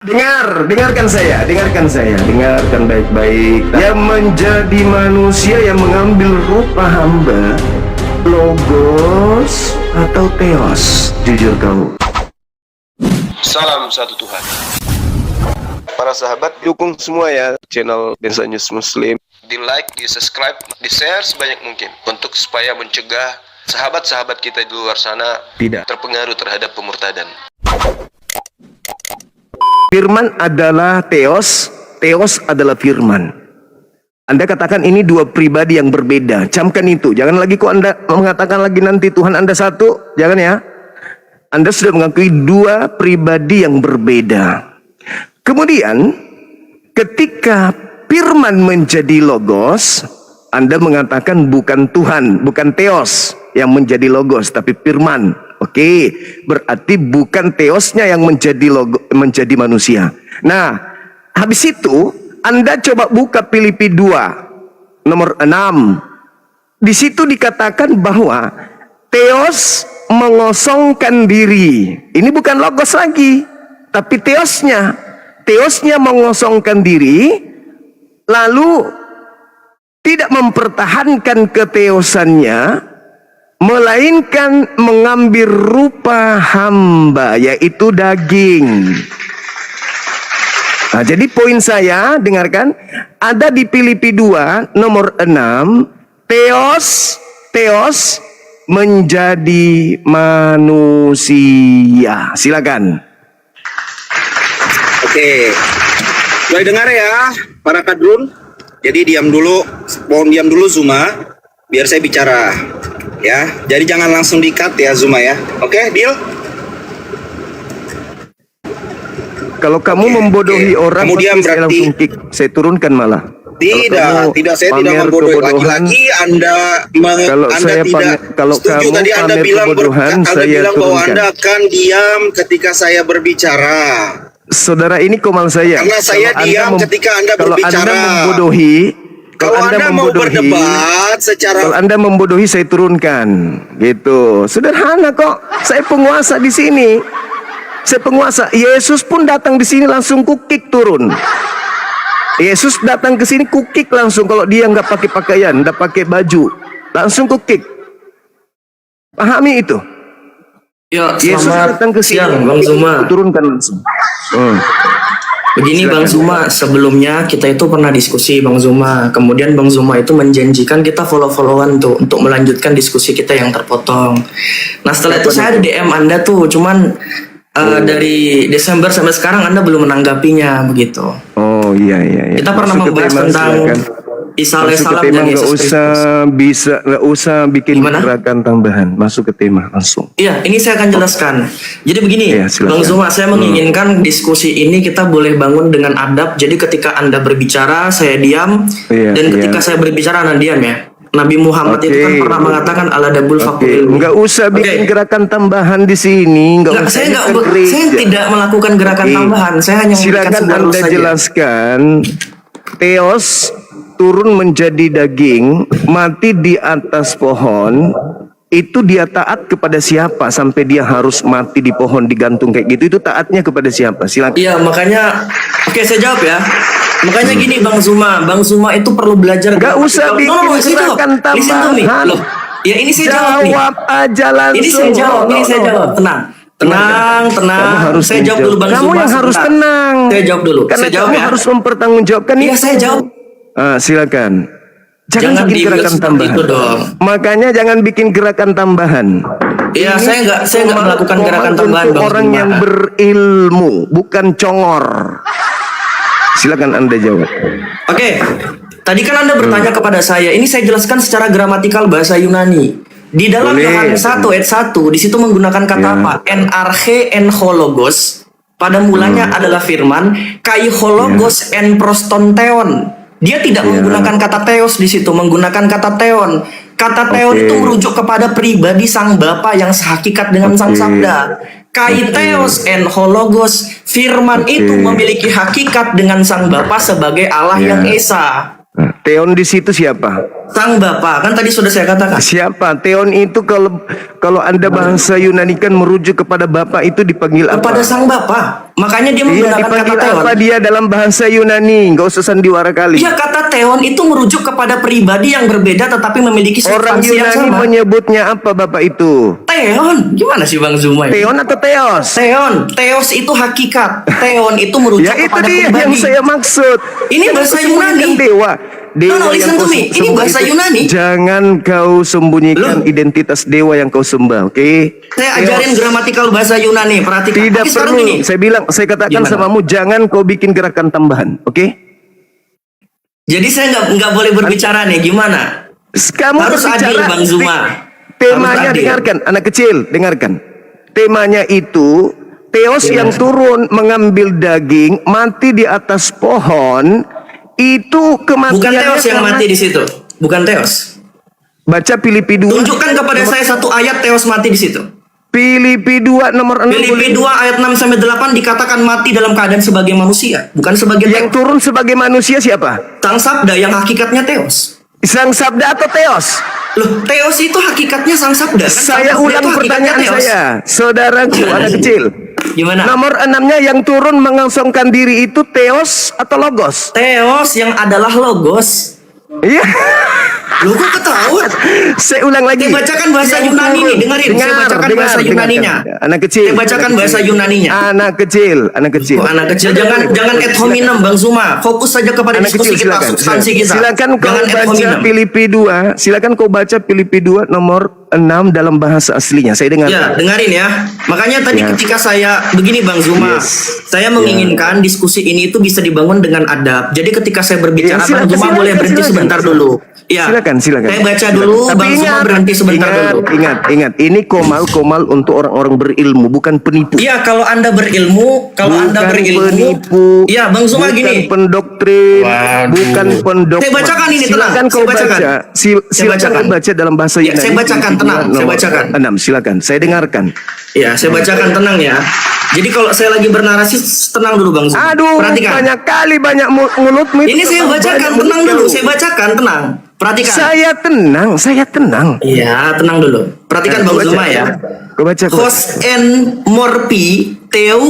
Dengarkan saya, dengarkan baik-baik. Yang menjadi manusia yang mengambil rupa hamba, logos atau theos? Jujur kau. Salam satu Tuhan. Para sahabat, dukung semua ya channel Densa News Muslim. Di like, di subscribe, di share sebanyak mungkin untuk supaya mencegah sahabat-sahabat kita di luar sana Tidak terpengaruh terhadap pemurtadan. Firman adalah theos, theos adalah firman. Anda katakan ini dua pribadi yang berbeda. Camkan itu. Jangan lagi kok Anda mengatakan lagi nanti Tuhan Anda satu. Jangan ya. Anda sudah mengakui dua pribadi yang berbeda. Kemudian ketika firman menjadi logos, Anda mengatakan bukan Tuhan, bukan theos yang menjadi logos, tapi firman. Oke, berarti bukan theosnya yang menjadi manusia. Nah, habis itu Anda coba buka Filipi 2 nomor 6. Di situ dikatakan bahwa theos mengosongkan diri. Ini bukan logos lagi, tapi theosnya. Theosnya mengosongkan diri, lalu tidak mempertahankan ketheosannya, melainkan mengambil rupa hamba, yaitu daging. Nah, jadi poin saya, dengarkan, ada di Filipi 2 nomor 6, theos menjadi manusia. Silakan. Oke, mulai dengar ya para kadrun. Jadi mohon diam dulu Zuma, biar saya bicara. Ya, jadi jangan langsung di-cut ya Zuma ya. Oke, deal? Kalau kamu membodohi orang, kemudian saya berarti langsung kick, saya turunkan malah. Tidak, saya tidak membodohi. Lagi-lagi kalau Anda tidak setuju. Tadi Anda bilang bahwa Anda akan diam ketika saya berbicara. Saudara, ini komal saya. Karena saya diam ketika Anda berbicara. Kalau Anda membodohi, kalau Anda mau berdebat secara, kalau Anda membodohi, saya turunkan. Gitu. Sederhana kok. Saya penguasa di sini. Saya penguasa. Yesus pun datang di sini langsung kukik turun. Yesus datang ke sini kukik langsung. Kalau dia nggak pakai pakaian, nggak pakai baju, langsung kukik. Pahami itu. Ya, Yesus datang ke sini, siang, Bang Zuma. turunkan langsung. Begini Bang Zuma, sebelumnya kita itu pernah diskusi Bang Zuma. Kemudian Bang Zuma itu menjanjikan kita follow-followan tuh untuk melanjutkan diskusi kita yang terpotong. Nah setelah itu saya ada DM Anda tuh, cuman dari Desember sampai sekarang Anda belum menanggapinya begitu. Oh iya. Kita pernah membahas tentang Isa alaihissalam dan Yesus Kristus. Nggak usah bikin Gimana? gerakan tambahan. Masuk ke tema langsung. Iya, ini saya akan jelaskan. Jadi begini, Iya, silakan. Bang Zuma, saya menginginkan diskusi ini kita boleh bangun dengan adab. Jadi ketika Anda berbicara, saya diam. Iya, Dan ketika saya berbicara, Anda diam ya. Nabi Muhammad itu kan pernah mengatakan aladabul faqul. Nggak usah bikin gerakan tambahan di sini. Saya tidak melakukan gerakan tambahan. Saya hanya memberikan Silakan sebuah Anda saja. jelaskan. Theos turun menjadi daging, mati di atas pohon. Itu dia taat kepada siapa sampai dia harus mati di pohon digantung kayak gitu? Itu taatnya kepada siapa? Silakan. Iya, makanya oke saya jawab ya. Makanya gini Bang Zuma itu perlu belajar. Gak usah bikin gerakan tambahan. Loh, ya ini saya jawab nih. Jawab aja langsung. Ini saya jawab. Tenang. Harus Saya jawab dulu Bang Zuma. Kamu yang harus tenang. Saya jawab dulu. Karena Saya jawab kamu ya. harus mempertanggungjawabkan Iya, itu. saya jawab. Silakan. Jangan Jangan bikin dibuat gerakan seperti tambahan. itu dong. Makanya jangan bikin gerakan tambahan. Iya, saya nggak melakukan gerakan tambahan untuk Bang orang Zuma. yang berilmu, bukan congor. Silakan Anda jawab. Oke, tadi kan Anda bertanya kepada saya. Ini saya jelaskan secara gramatikal bahasa Yunani. Di dalam Boleh. Yohanes 1 ayat 1, di situ menggunakan kata apa? En-arche en-hologos. Pada mulanya adalah firman, kai hologos en prostonteon. Dia tidak menggunakan kata theos di situ, menggunakan kata theon. Kata theon itu merujuk kepada pribadi sang Bapa yang sehakikat dengan sang Sabda. Kai theos en hologos, firman itu memiliki hakikat dengan sang Bapa sebagai Allah yang Esa. Theon di situ siapa? Sang Bapa, kan tadi sudah saya katakan. Siapa? Theon itu kalau Anda bahasa Yunani kan merujuk kepada Bapa, itu dipanggil apa? Kepada Sang Bapa. Makanya dia Iya, menggunakan kata dipanggil Theon. apa dia dalam bahasa Yunani? Gak usah sandiwara kali. Iya, kata Theon itu merujuk kepada pribadi yang berbeda tetapi memiliki Orang substansi yang Yunani sama. menyebutnya apa Bapak itu? Theon, gimana sih Bang Zuma ini? Theon atau Theos? Theos itu hakikat. Theon itu merujuk Ya itu kepada dia pribadi. yang saya maksud. Ini bahasa Yunani. Kan dewa. No, listen yang kau to me. Ini sembah bahasa itu. Yunani. Jangan kau sembunyikan Loh. identitas dewa yang kau sembah, oke? Saya ajarin gramatikal bahasa Yunani, perhatikan. Tidak Tapi sekarang perlu. gini, Saya katakan Gimana? samamu, jangan kau bikin gerakan tambahan, oke? jadi saya nggak boleh berbicara nih, gimana? Kamu Harus berbicara adil, Bang Zuma. Temanya Harus adil. dengarkan, anak kecil, dengarkan. Temanya itu Theos yang turun mengambil daging, mati di atas pohon, itu kematiannya. Bukan Theos yang karena- mati di situ. Bukan Theos. Baca Filipi 2. Tunjukkan kepada saya satu ayat Theos mati di situ. Filipi 2 nomor 6. Filipi 2 ayat 6 sampai 8 dikatakan mati dalam keadaan sebagai manusia, bukan sebagai Yang Theos. turun sebagai manusia siapa? Sang Sabda yang hakikatnya Theos. Sang Sabda atau Theos? Loh, Theos itu hakikatnya Sang Sabda. Kan Saya Sang Sabda ulang itu hakikatnya pertanyaan Theos. saya, saudaraku anak kecil. Gimana? Nomor 6-nya yang turun mengosongkan diri itu Theos atau Logos? Theos yang adalah logos. Iya. Lu kok ketahuan? Saya ulang lagi. Saya bacakan bahasa Yang Yunani turun. nih, dengerin. Saya bacakan bahasa Yunaninya. dengarkan. Anak kecil. Saya bacakan bahasa Yunaninya. Anak kecil, anak kecil. Oh, anak kecil, jangan ad hominem Bang Zuma. Fokus saja kepada Anak diskusi kecil, kita, silakan. substansi kita. Silakan kau Jangan ad baca hominem. Filipi 2. Silakan kau baca Filipi 2 nomor 6 dalam bahasa aslinya. Saya dengar. Ya, dengarin ya. Makanya tadi Ya. ketika saya begini Bang Zuma, Yes. saya menginginkan diskusi ini itu bisa dibangun dengan adab. Jadi ketika saya berbicara, Ya, silakan, Bang Zuma silakan, boleh berhenti silakan. sebentar dulu. Ya. Silakan. Saya baca dulu, Tapi Bang Zuma berhenti sebentar dulu. Ingat. Ini komal untuk orang-orang berilmu, bukan penipu. Iya, kalau Anda berilmu, Anda berilmu, penipu. iya Bang Zuma bukan gini. pendoktrin, Waduh. bukan pendogma. Saya bacakan ini, tenang. Silakan kau Saya bacakan. baca. Saya Silakan bacakan. kau baca dalam bahasa Ya, Yunani. saya bacakan, Filipi tenang. 2 Saya nomor bacakan. 6. Silakan. Saya dengarkan. Ya, saya bacakan, tenang ya. Jadi kalau saya lagi bernarasi, tenang dulu Bang Zuma. Aduh, Perhatikan. banyak kali mulutmu itu. Ini saya bacakan, tenang dulu. Saya bacakan, tenang. Perhatikan. Saya tenang. Iya, tenang dulu. Perhatikan Bang Kau baca, Zuma ya. Kau baca. Hos en morpi teu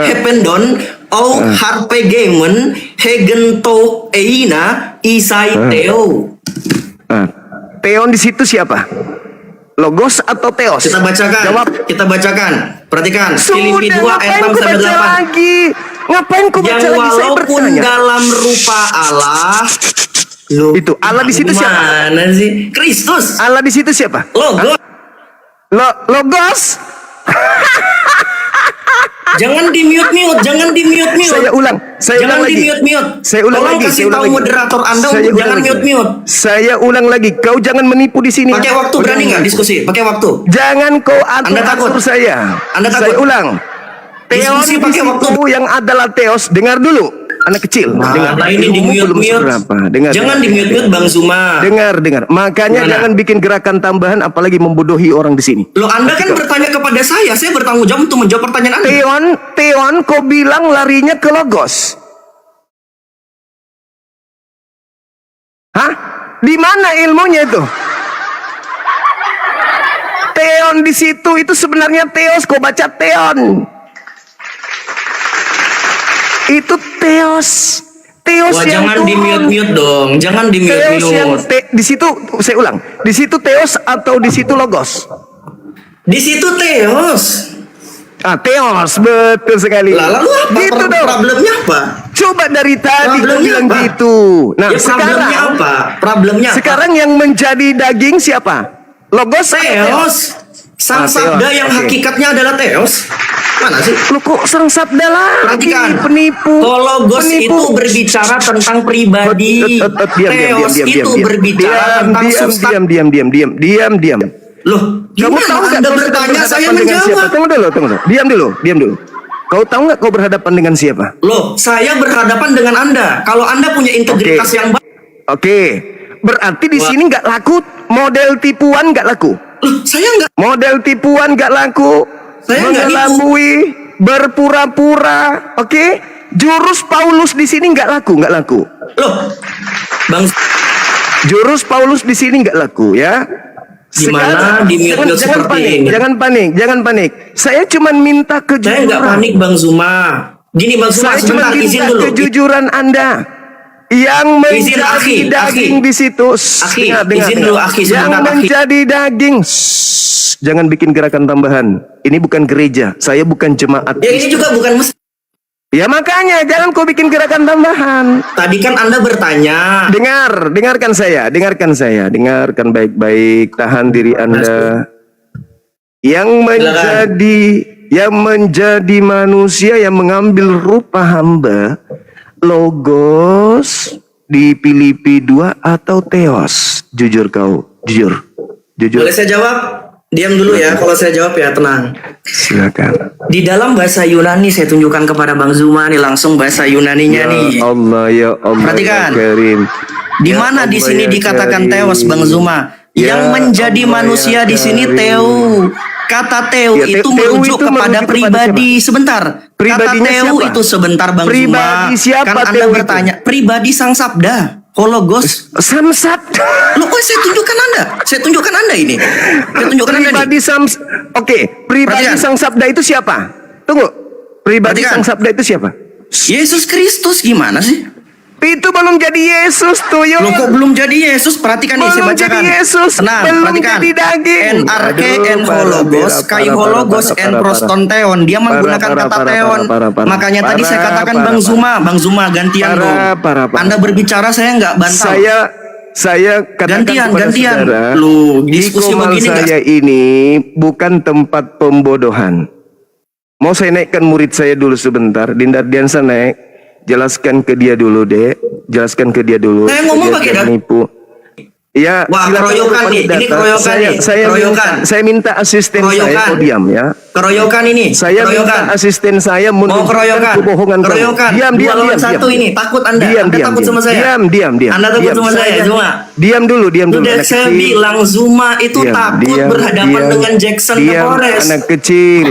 hependon au harpe gemen hegento eina isai teu. Theon di situ siapa? Logos atau Theos? Kita bacakan. Jawab. Kita bacakan. Perhatikan. Filipi 2 Sudah, ayat ngapain 6 ku sampai baca 8. lagi? Ngapain ku baca Yang lagi? Saya walaupun bertanya. dalam rupa Allah. Loh, Itu, Allah di situ siapa? Mana sih? Kristus. Allah di situ siapa? Logo. Logos? Jangan di mute. Saya ulang Jangan lagi. di mute. Saya ulang Tolong lagi. kasih saya ulang tahu lagi. moderator Anda Saya untuk ulang jangan lagi. mute. Saya ulang lagi. Kau jangan menipu di sini. Pakai waktu, Kau berani jangan nggak menipu. diskusi? Pakai waktu. Jangan kau Anda takut? atur saya. Anda takut? Saya ulang. Theon Diskusi di pakai waktu. situ yang adalah Theos. Dengar dulu. Anak kecil. dengar. Nah, ini di Ilmumu belum mute. seberapa. Dengar. Jangan di mute Bang Zuma. Dengar. Makanya Gimana? jangan bikin gerakan tambahan, apalagi membodohi orang di sini. Loh, Anda kan bertanya kepada saya bertanggung jawab untuk menjawab pertanyaan Anda. Theon, kau bilang larinya ke Logos. Hah? Di mana ilmunya itu? Theon di situ itu sebenarnya Theos. Kau baca Theon. Itu Theos. Theos Wah, yang jangan di turun. mute dong. Jangan di Theos yang mute. di situ, saya ulang. Di situ Theos atau di situ Logos? Di situ Theos. Theos, betul sekali. Lah, lalu apa? Gitu dong. Problemnya apa? Coba dari tadi kau Problemnya bilang apa? gitu. Nah, Ya, problemnya apa? Problemnya apa? sekarang yang menjadi daging siapa? Logos atau Theos. Sang Theos, Sabda yang oke. hakikatnya adalah Theos. Mana sih? Lu kok sang sabda lagi? Perhatikan. Penipu. Logos Penipu. itu berbicara tentang pribadi. Theos itu berbicara tentang substansi. Diam. Loh, Kamu gimana tahu nggak Anda kau sedang bertanya saya berhadapan dengan siapa? menjawab? Tunggu dulu. Diam dulu. Kau tahu nggak kau berhadapan dengan siapa? Loh, saya berhadapan dengan Anda. Kalau Anda punya integritas Oke. yang baik, Oke. Berarti di Wah. sini nggak laku model tipuan nggak laku. loh, saya nggak. Model tipuan gak laku, Saya nggak mengelabui, berpura-pura, oke? Jurus Paulus di sini nggak laku. Loh, Bang Jurus Paulus di sini nggak laku ya. Gimana di mute jangan seperti panik, ini? jangan panik. Saya cuma minta Saya kejujuran. nggak panik Bang Zuma. Gini Bang Zuma, Saya cuma sebentar izin minta dulu. kejujuran Anda. Yang Izin, menjadi Akhi, daging Akhi. di situ. Akhi, Dengar, izin dulu, Akhi, Yang sebentar, Akhi. menjadi daging. Jangan bikin gerakan tambahan. Ini bukan gereja. Saya bukan jemaat. Ya ini juga bukan mesti. Ya makanya jangan kau bikin gerakan tambahan. Tadi kan Anda bertanya. Dengarkan saya, dengarkan baik-baik, tahan diri Anda. Yang menjadi manusia yang mengambil rupa hamba, logos di Filipi 2 atau theos? Jujur kau, jujur. Boleh saya jawab? Diam dulu ya, kalau saya jawab ya tenang. Silakan. Di dalam bahasa Yunani saya tunjukkan kepada Bang Zuma nih langsung bahasa Yunaninya nih. Ya Allah, Perhatikan. ya Karim. Di Ya mana di Allah, sini ya dikatakan Karim. teos Bang Zuma? Ya Yang menjadi Allah, manusia ya di sini Karim. teu. Kata teu Ya, itu teu merujuk itu kepada merujuk kepada pribadi. Sebentar. Kata Pribadinya teu siapa? itu sebentar Bang Pribadi Zuma. siapa Kan Anda teu itu? bertanya, pribadi sang sabda. Hologos. Samsat. Loh, saya tunjukkan Anda. Saya tunjukkan Anda ini. Saya tunjukkan Anda nih. Pribadi pribadi Perhatikan. sang sabda itu siapa? Tunggu. Pribadi Perhatikan. sang sabda itu siapa? Yesus Kristus gimana sih? Itu belum jadi Yesus tuh, yo. Loh kok belum jadi Yesus? Perhatikan nih, saya Belum jadi bacakan. Yesus, Tenang, belum perhatikan. jadi daging. NRK Aduh, en hologos, kai hologos en prostonteon. Dia menggunakan kata teon. Makanya tadi saya katakan Bang Zuma gantian dong. Parah. Anda berbicara saya nggak bantah. Saya katakan kepada Gantian. saudara, Loh, diskusi Ikomal begini nggak? saya ini bukan tempat pembodohan. Mau saya naikkan murid saya dulu sebentar, Dinda Ardiansa naik. Jelaskan ke dia dulu, Dek. Jelaskan ke dia dulu. Saya ngomong Dia pakai jangan data. nipu. Ya, Wah, silakan keroyokan pakai nih. Ini data. keroyokan nih. Keroyokan. Saya minta asisten saya Keroyokan. kau diam ya. Keroyokan ini. Saya keroyokan. minta asisten saya Mau menunjukkan keroyokan. kebohongan kamu. Keroyokan. Diam. Dua lawan satu ini. Takut Anda. Anda takut sama saya. Diam. Anda takut Diam. sama saya, Zuma. Diam dulu. Sudah anak saya kecil. bilang Zuma itu Diam, takut berhadapan diam. dengan Jackson Diam, Torres. anak kecil.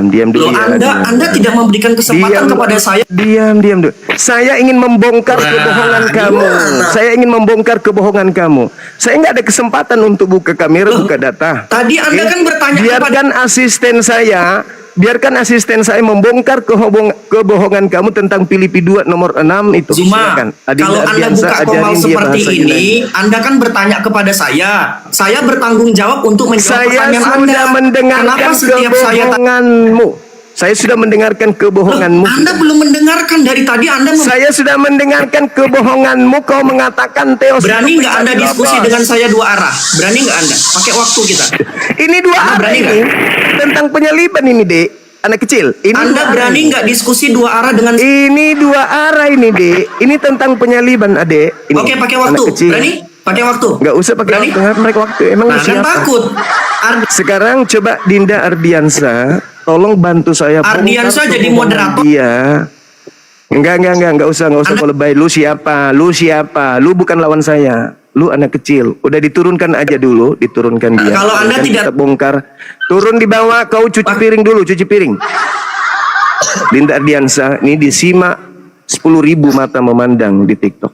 Diam dulu. Loh, ya, Anda tidak memberikan kesempatan kepada saya. Diam dulu. Saya ingin membongkar kebohongan kamu. gimana? Saya ingin membongkar kebohongan kamu. Saya nggak ada kesempatan untuk buka kamera, buka data. Tadi Anda Ya, kan bertanya biarkan asisten saya membongkar kebohongan kamu tentang Filipi 2 nomor 6 itu. Zuma, Silakan. Adinda kalau Anda Ardiansa, buka komal ajarin dia seperti bahasa ini, Yunani. Anda kan bertanya kepada saya. Saya bertanggung jawab untuk menjawab Saya pertanyaan sudah Anda. mendengarkan Kenapa setiap saya kebohonganmu. Saya sudah mendengarkan kebohonganmu. Anda belum mendengarkan dari tadi Anda Saya sudah mendengarkan kebohonganmu. Kau mengatakan Theos. berani itu nggak Anda pribadi diskusi logos. dengan saya dua arah? Berani nggak Anda? Pakai waktu kita. Ini dua Anda arah berani ini tentang penyaliban ini, Dek. Anak kecil. Ini Anda dua arah berani ini. nggak diskusi dua arah dengan? Ini dua arah ini, Dek. Ini tentang penyaliban, Adek. Ini, Oke, pakai anak waktu. kecil. Berani? Pakai waktu. Nggak usah pakai Berani? waktu. Nggak mereka waktu. Emang Nah, kan siapa? takut. Sekarang coba Dinda Ardiansa, tolong bantu saya. Ardiansa bongkar jadi kebohongan moderator. Dia. Enggak usah kau lebay. Lu siapa? Lu bukan lawan saya. Lu anak kecil. Udah diturunkan aja dulu, diturunkan dia. Kalau Anda Kemudian tidak- kita bongkar. Turun di bawah, kau cuci piring dulu, cuci piring. Dinda Ardiansa, ini disimak 10.000 mata memandang di TikTok.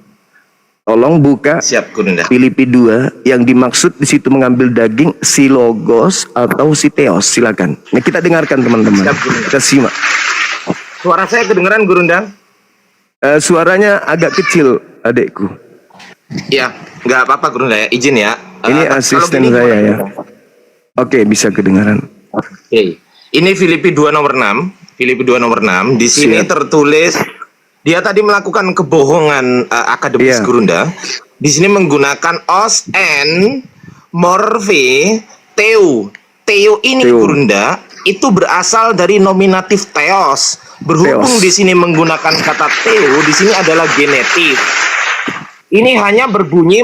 Tolong buka Siap, Gurunda. Filipi 2 yang dimaksud di situ mengambil daging si logos atau si theos. Silakan. Ini kita dengarkan teman-teman. Siap, Gurunda. Kita simak. Suara saya kedengeran, Gurunda? Suaranya agak kecil, adekku. Iya, nggak apa-apa, Gurunda ya. Izin ya. Ini Kalau asisten gini, saya ya. Gurunda. Oke, bisa kedengaran. Oke. Ini Filipi 2 nomor 6. Filipi 2 nomor 6. Di sini Siap. tertulis dia tadi melakukan kebohongan akademis, Iya. Gurunda. Di sini menggunakan os en morphe teu. Teu ini, Teu. Gurunda, itu berasal dari nominatif theos. Berhubung Theos. di sini menggunakan kata teu, di sini adalah genetif. Ini hanya berbunyi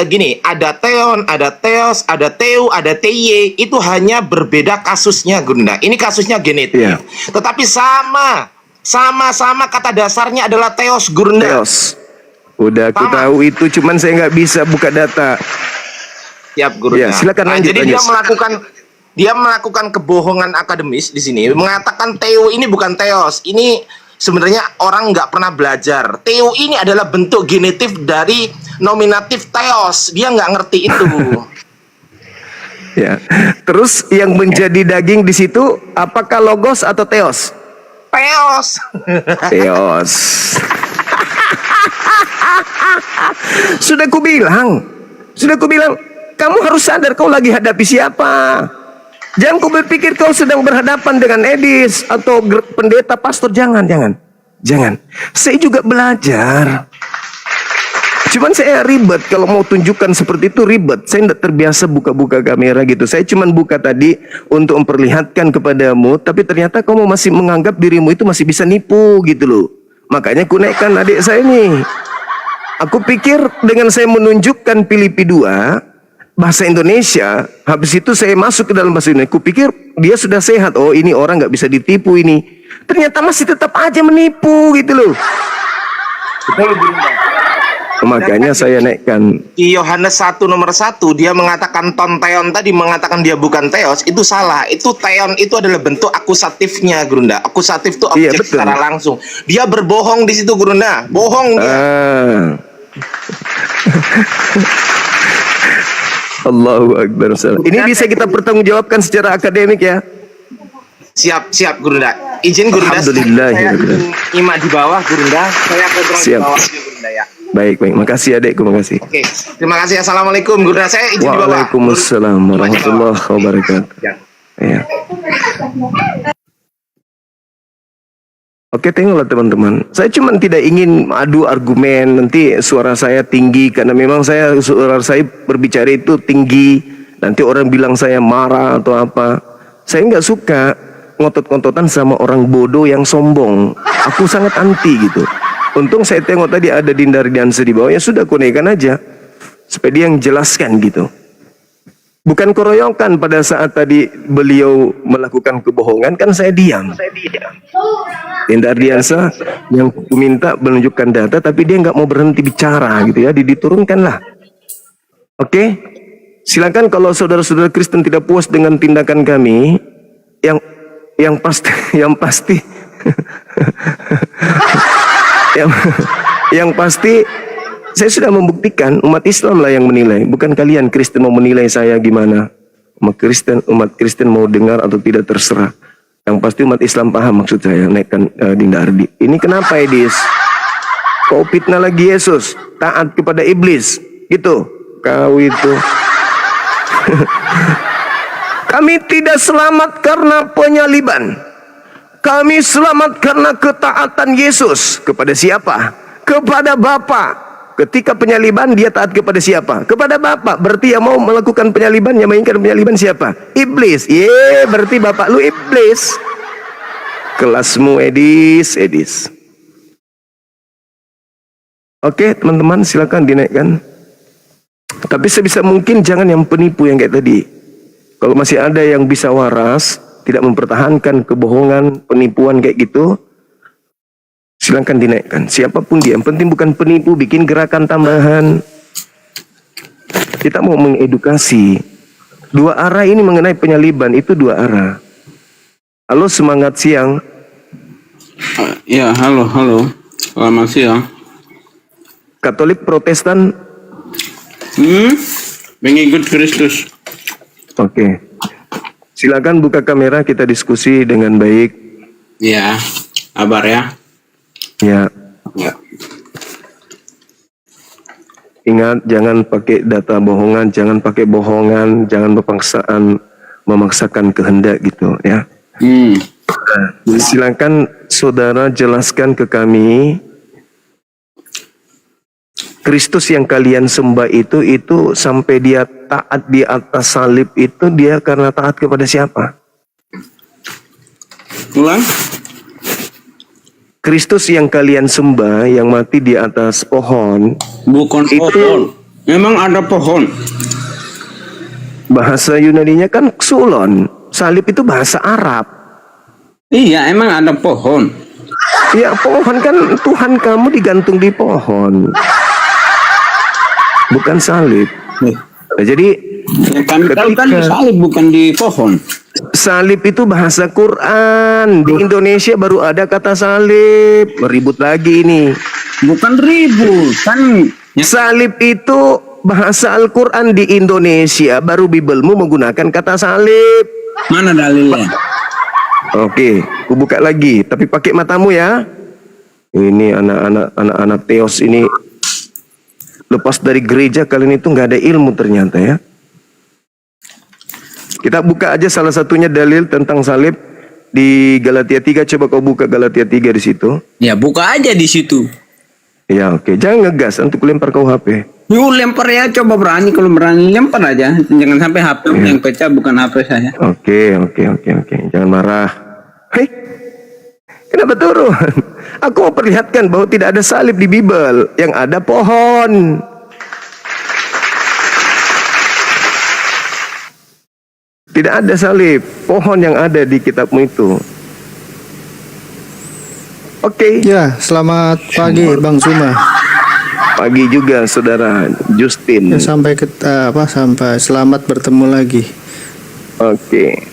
gini, ada teon, ada theos, ada teu, ada teye. Itu hanya berbeda kasusnya, Gurunda. Ini kasusnya genetif. Iya. Tetapi sama kata dasarnya adalah theos, Gurunda. Theos. Udah aku Sama. tahu itu, cuman saya nggak bisa buka data. Siap, Gurunda. Ya, silakan Nah, lanjut, jadi dia melakukan kebohongan akademis di sini, mengatakan teu ini bukan theos. Ini sebenarnya orang nggak pernah belajar. Theo ini adalah bentuk genetif dari nominatif theos. Dia nggak ngerti itu. Ya. Terus yang menjadi daging di situ apakah logos atau teos? Theos. Teos. Sudah kubilang, kamu harus sadar kau lagi hadapi siapa. Jangan kau berpikir kau sedang berhadapan dengan Edis atau pendeta pastor. Jangan. Saya juga belajar. Cuman saya ribet kalau mau tunjukkan seperti itu, ribet. Saya tidak terbiasa buka-buka kamera gitu. Saya cuman buka tadi untuk memperlihatkan kepadamu, tapi ternyata kamu masih menganggap dirimu itu masih bisa nipu gitu loh. Makanya aku naikkan adik saya nih. Aku pikir dengan saya menunjukkan Filipi 2 bahasa Indonesia, habis itu saya masuk ke dalam bahasa Indonesia, aku pikir dia sudah sehat. Oh, ini orang nggak bisa ditipu ini. Ternyata masih tetap aja menipu gitu loh. Makanya saya naikkan. Di Yohanes 1 nomor 1 dia mengatakan tonteon tadi, mengatakan dia bukan theos, itu salah. Itu theon itu adalah bentuk akusatifnya, Gurunda. Akusatif itu Iya, objek betul. secara langsung. Dia berbohong di situ, Gurunda. Bohong dia. Allahu Akbar. Ini bisa kita pertanggungjawabkan secara akademik ya. Siap, Gurunda. Izin Gurunda. Alhamdulillah, Saya Gurunda. nyimak di bawah, Gurunda. Saya ngobrol di Siap. bawah, Gurunda ya. Baik. Makasih adekku, makasih. Oke, terima kasih. Assalamualaikum, Gurunda. Saya izin di bawah. Waalaikumsalam warahmatullahi wabarakatuh. Ya. Ya. Oke, tengoklah teman-teman. Saya cuma tidak ingin adu argumen, nanti suara saya tinggi karena memang suara saya berbicara itu tinggi. Nanti orang bilang saya marah atau apa. Saya nggak suka ngotot-ngototan sama orang bodoh yang sombong. Aku sangat anti gitu. Untung saya tengok tadi ada Dinda Ardiansa di bawah, ya sudah aku naikkan aja supaya dia yang jelaskan gitu. Bukan keroyokan pada saat tadi beliau melakukan kebohongan kan saya diam. Dinda Ardiansa yang ku minta menunjukkan data tapi dia nggak mau berhenti bicara gitu ya, diturunkanlah. Oke, silakan kalau saudara-saudara Kristen tidak puas dengan tindakan kami, yang pasti yang pasti saya sudah membuktikan umat Islam lah yang menilai, bukan kalian Kristen mau menilai saya gimana. Umat Kristen mau dengar atau tidak terserah. Yang pasti umat Islam paham maksud saya naikkan Dinda Ardi. Ini kenapa Edis? Kau fitnah lagi Yesus, taat kepada iblis, gitu. Kau itu. Kami tidak selamat karena penyaliban. Kami selamat karena ketaatan Yesus. Kepada siapa? Kepada Bapa. Ketika penyaliban dia taat kepada siapa? Kepada Bapa. Berarti yang mau melakukan penyaliban, yang menginginkan penyaliban siapa? Iblis. Berarti Bapak lu iblis. Kelasmu Edis. Oke teman-teman, silakan dinaikkan. Tapi sebisa mungkin jangan yang penipu yang kayak tadi. Kalau masih ada yang bisa waras, tidak mempertahankan kebohongan, penipuan kayak gitu, silakan dinaikkan. Siapapun dia, yang penting bukan penipu, bikin gerakan tambahan. Kita mau mengedukasi. Dua arah ini mengenai penyaliban, itu dua arah. Halo, semangat siang. Ya, halo. Selamat siang. Katolik Protestan. Mengikut Kristus. Oke. Silakan buka kamera, kita diskusi dengan baik. Ya, kabar ya. Ya. Ya. Ingat, jangan pakai data bohongan, jangan pakai bohongan, jangan memaksakan kehendak gitu ya. Silakan saudara jelaskan ke kami, Kristus yang kalian sembah itu sampai dia taat di atas salib itu dia karena taat kepada siapa? Ulang. Kristus yang kalian sembah yang mati di atas pohon, Bukan itu pohon. Memang ada pohon. bahasa Yunaninya kan xulon. Salib itu bahasa Arab. Iya, emang ada pohon. Ya pohon kan Tuhan kamu digantung di pohon. Bukan salib. Nah, jadi Yang kami tahu kan di salib bukan di pohon. salib itu bahasa Quran. Di Indonesia baru ada kata salib. Meribut lagi ini. Bukan ribut kan. Salib itu bahasa Al-Quran di Indonesia. Baru Bibelmu menggunakan kata salib. Mana dalilnya? Oke, aku buka lagi. Tapi pakai matamu ya. Ini anak-anak teos ini. Lepas dari gereja kalian itu nggak ada ilmu ternyata ya. Kita buka aja salah satunya dalil tentang salib di Galatia 3. Coba kau buka Galatia 3 di situ. Ya buka aja di situ. Ya oke, jangan ngegas untuk lempar kau HP. Yuk lempar ya, coba berani, kalau berani lempar aja. Jangan sampai HP yang pecah, bukan HP saya. Oke. Jangan marah. Hei, kenapa turun? Aku mau perlihatkan bahwa tidak ada salib di Bible. Yang ada pohon. Tidak ada salib. Pohon yang ada di kitabmu itu. Oke. Ya, selamat pagi Bang Zuma. Pagi juga saudara Justin. Ya, sampai selamat bertemu lagi. Oke.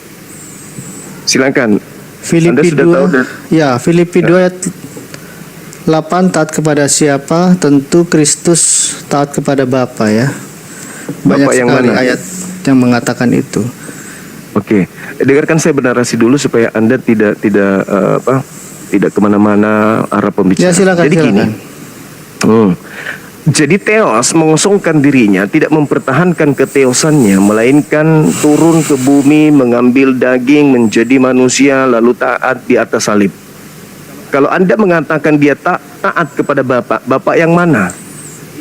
Silakan. Filipi Anda sudah tahu 2. Ya, Filipi 2 ayat 8, taat kepada siapa? Tentu Kristus taat kepada Bapa ya. Banyak Bapak yang sekali mana? ayat yang mengatakan itu. Oke, dengarkan saya bernarasi dulu supaya Anda tidak kemana-mana arah pembicaraan. Ya, silakan. Jadi gini. Jadi Theos mengosongkan dirinya, tidak mempertahankan keteosannya, melainkan turun ke bumi, mengambil daging, menjadi manusia, lalu taat di atas salib. Kalau Anda mengatakan dia taat kepada Bapa yang mana?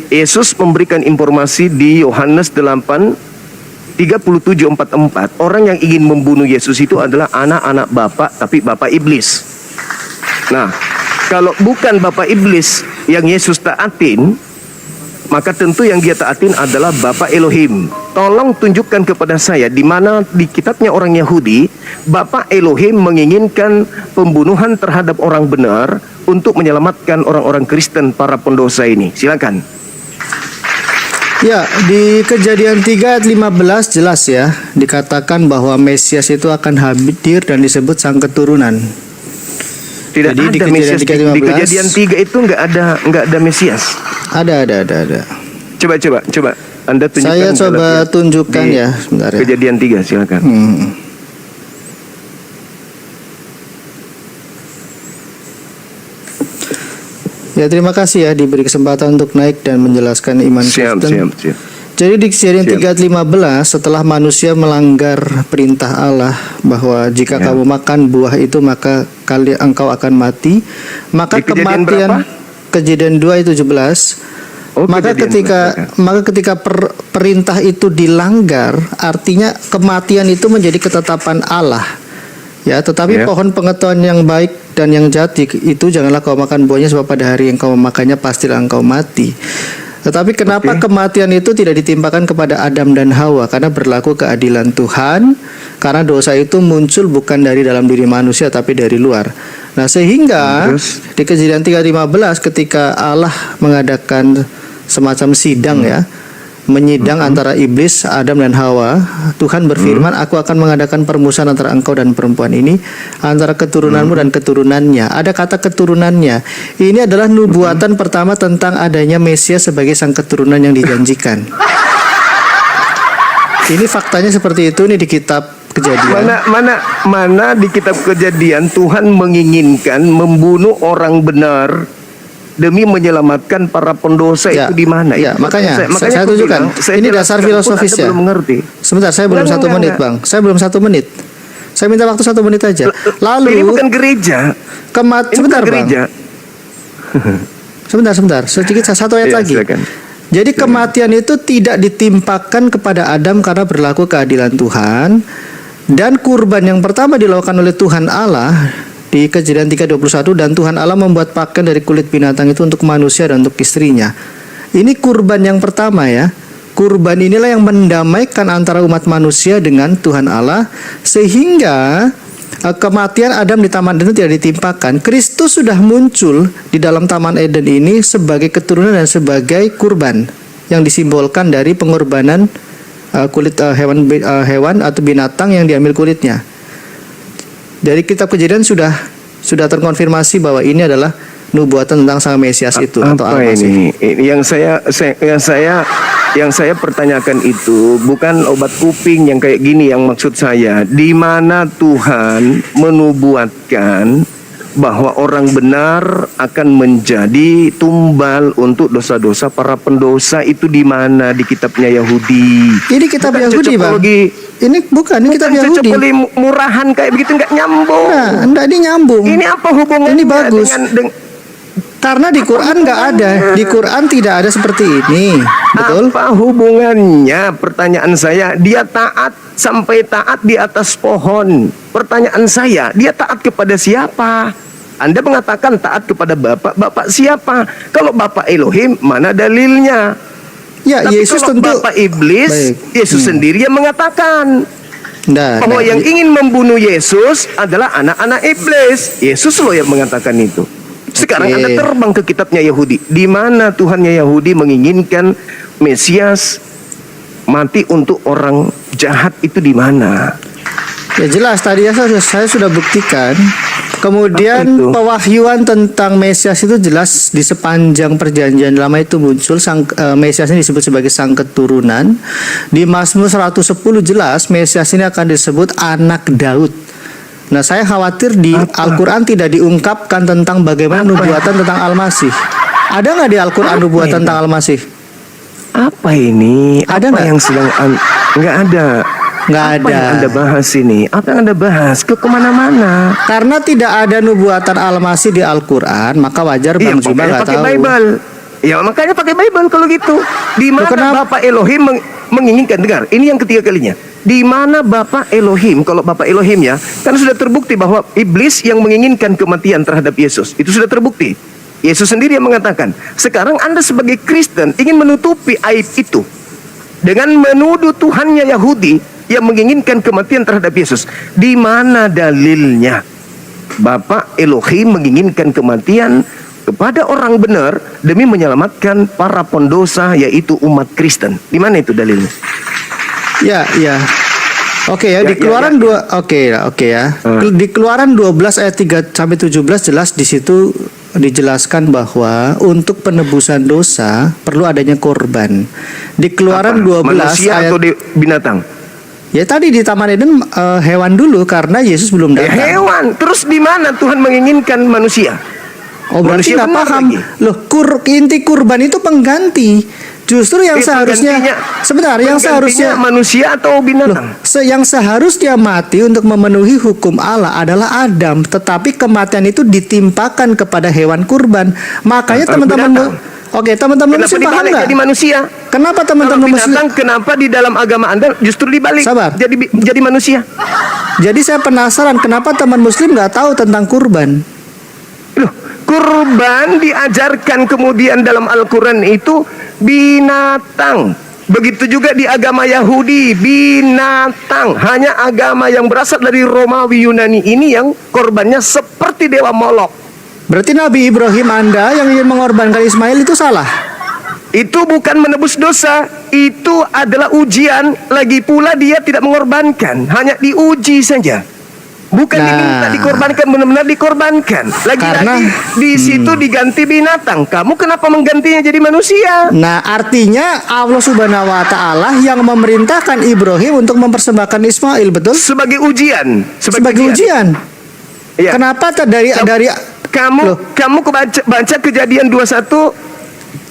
Yesus memberikan informasi di Yohanes 8:37-44. Orang yang ingin membunuh Yesus itu adalah anak-anak Bapa, tapi Bapa iblis. Nah, kalau bukan Bapa iblis yang Yesus taatin, maka tentu yang dia taatin adalah Bapa Elohim. Tolong tunjukkan kepada saya di mana di kitabnya orang Yahudi Bapa Elohim menginginkan pembunuhan terhadap orang benar untuk menyelamatkan orang-orang Kristen para pendosa ini. Silakan. Ya, di Kejadian 3 ayat 15 jelas ya, dikatakan bahwa Mesias itu akan hadir dan disebut sang keturunan. Tidak Jadi di ada Kejadian Mesias di 3:15. Kejadian 3 itu nggak ada Mesias. Ada. Coba Anda tunjukkan. Saya coba Galatia tunjukkan di ya, sebentar ya. Kejadian 3 silakan. Ya, terima kasih ya diberi kesempatan untuk naik dan menjelaskan iman Siap. Kristen. Jadi di Kejadian 3 ayat 15, setelah manusia melanggar perintah Allah bahwa jika kamu makan buah itu maka engkau akan mati, maka Di Kejadian kematian berapa? Kejadian 2 ayat 17. Oh, Maka ketika perintah itu dilanggar, artinya kematian itu menjadi ketetapan Allah. Ya, tetapi pohon pengetahuan yang baik dan yang jahat itu janganlah kau makan buahnya, sebab pada hari yang kau memakannya pastilah engkau mati. Tetapi kenapa kematian itu tidak ditimpakan kepada Adam dan Hawa? Karena berlaku keadilan Tuhan, karena dosa itu muncul bukan dari dalam diri manusia tapi dari luar. Nah, sehingga di Kejadian 3:15 ketika Allah mengadakan semacam sidang ya, menyidang antara iblis, Adam dan Hawa, Tuhan berfirman, aku akan mengadakan permusuhan antara engkau dan perempuan ini, antara keturunanmu dan keturunannya. Ada kata keturunannya. Ini adalah nubuatan pertama tentang adanya Mesias sebagai sang keturunan yang dijanjikan. Ini faktanya seperti itu nih di kitab Kejadian. Mana di kitab Kejadian Tuhan menginginkan membunuh orang benar demi menyelamatkan para pendosa Ya, itu di mana? ya, Itu makanya saya aku tunjukkan. bilang, Ini dasar jelaskan, filosofis Anda ya. belum mengerti. Sebentar, saya belum Enggak, 1 menit, enggak. Bang. Saya belum 1 menit. Saya minta waktu 1 menit aja. Lalu Ini bukan gereja. Ini sebentar, bukan Bang. gereja. Sebentar. Sedikit satu ayat Ya, lagi. silakan. Jadi kematian itu tidak ditimpakan kepada Adam karena berlaku keadilan Tuhan, dan kurban yang pertama dilakukan oleh Tuhan Allah di Kejadian 3:21, dan Tuhan Allah membuat pakaian dari kulit binatang itu untuk manusia dan untuk istrinya. Ini kurban yang pertama ya. Kurban inilah yang mendamaikan antara umat manusia dengan Tuhan Allah, sehingga kematian Adam di Taman Eden tidak ditimpakan. Kristus sudah muncul di dalam Taman Eden ini sebagai keturunan dan sebagai kurban yang disimbolkan dari pengorbanan kulit hewan atau binatang yang diambil kulitnya. Dari kitab Kejadian sudah terkonfirmasi bahwa ini adalah nubuatan tentang sang Mesias itu atau Apa Al-Masih. ini? Yang saya pertanyakan itu bukan obat kuping yang kayak gini yang maksud saya. Di mana Tuhan menubuatkan bahwa orang benar akan menjadi tumbal untuk dosa-dosa para pendosa, itu di mana di kitabnya Yahudi? Ini kitab Bukan Yahudi, Bang. cocokologi. Ini bukan, ini kitab Yahudi. Cocokologi murahan kayak begitu nggak nyambung. Nah, enggak, ini nyambung. Ini apa hubungannya Ini bagus. dengan Karena di Quran nggak ada, di Quran tidak ada seperti ini, betul? apa hubungannya? Pertanyaan saya, dia taat sampai taat di atas pohon. Pertanyaan saya, dia taat kepada siapa? Anda mengatakan taat kepada Bapak. Bapak siapa? Kalau Bapak Elohim, mana dalilnya? Ya, Tapi Yesus kalau tentu. Bapak Iblis, Baik. Yesus sendiri yang mengatakan Nah, bahwa nah, yang ingin membunuh Yesus adalah anak-anak iblis. Yesus loh yang mengatakan itu. Sekarang Oke. Anda terbang ke kitabnya Yahudi. Di mana Tuhannya Yahudi menginginkan Mesias mati untuk orang jahat itu di mana? Ya jelas tadi saya sudah buktikan. Kemudian Apa itu? pewahyuan tentang Mesias itu jelas di sepanjang perjanjian lama itu muncul. Mesias ini disebut sebagai sang keturunan. Di Mazmur 110 jelas Mesias ini akan disebut anak Daud. Nah, saya khawatir di Al-Quran tidak diungkapkan tentang bagaimana nubuatan tentang Al-Masih. Ada nggak di Al-Quran nubuatan tentang Al-Masih? Apa ini? Ada apa nggak? yang sedang nggak ada? Nggak Apa ada. yang Anda bahas ini? Apa yang Anda bahas? Ke kemana-mana? Karena tidak ada nubuatan Al-Masih di Al-Quran, maka wajar Bang Zuma makanya nggak pakai tahu. Bible. Ya makanya pakai Bible kalau gitu. Di mana kenapa? Bapak Elohim menginginkan, dengar, ini yang ketiga kalinya. Di mana Bapak Elohim, kalau Bapak Elohim ya, kan sudah terbukti bahwa iblis yang menginginkan kematian terhadap Yesus. Itu sudah terbukti. Yesus sendiri yang mengatakan, sekarang Anda sebagai Kristen ingin menutupi aib itu dengan menuduh Tuhannya Yahudi yang menginginkan kematian terhadap Yesus. Di mana dalilnya Bapak Elohim menginginkan kematian kepada orang benar demi menyelamatkan para pendosa, yaitu umat Kristen? Di mana itu dalilnya? Ya, ya. Oke ya, Ya, di ya, Keluaran ya. 2 oke ya. Di Keluaran 12 ayat 3 sampai 17 jelas di situ dijelaskan bahwa untuk penebusan dosa perlu adanya korban. Di Keluaran Apa? 12 Manusia ayat atau binatang? ya tadi di Taman Eden hewan dulu karena Yesus belum Ya, datang. hewan. Terus di mana Tuhan menginginkan manusia? Oh, berarti Manusia nggak benar paham. lagi. Loh, inti kurban itu pengganti. Justru yang seharusnya sebentar, yang seharusnya manusia atau binatang? yang seharusnya mati untuk memenuhi hukum Allah adalah Adam, tetapi kematian itu ditimpakan kepada hewan kurban. Makanya teman-teman binatang. Oke, teman-teman Kenapa muslim paham dibalik nggak? jadi manusia? Kenapa Kalau teman-teman muslim? binatang, kenapa di dalam agama Anda justru dibalik? Sabar. Jadi manusia. Jadi saya penasaran kenapa teman muslim nggak tahu tentang kurban? Loh, kurban diajarkan kemudian dalam Al-Quran itu binatang. Begitu juga di agama Yahudi, binatang. Hanya agama yang berasal dari Romawi Yunani ini yang korbannya seperti dewa Molok. Berarti Nabi Ibrahim Anda yang ingin mengorbankan Ismail itu salah. Itu bukan menebus dosa, itu adalah ujian. Lagi pula dia tidak mengorbankan, hanya diuji saja. Bukan Nah. diminta dikorbankan, benar-benar dikorbankan. Lagi-lagi Karena- di situ diganti binatang. Kamu kenapa menggantinya jadi manusia? Nah, artinya Allah Subhanahu wa taala yang memerintahkan Ibrahim untuk mempersembahkan Ismail, betul? Sebagai ujian. Sebagai ujian. Ya. Kenapa dari Loh. Kamu baca Kejadian 21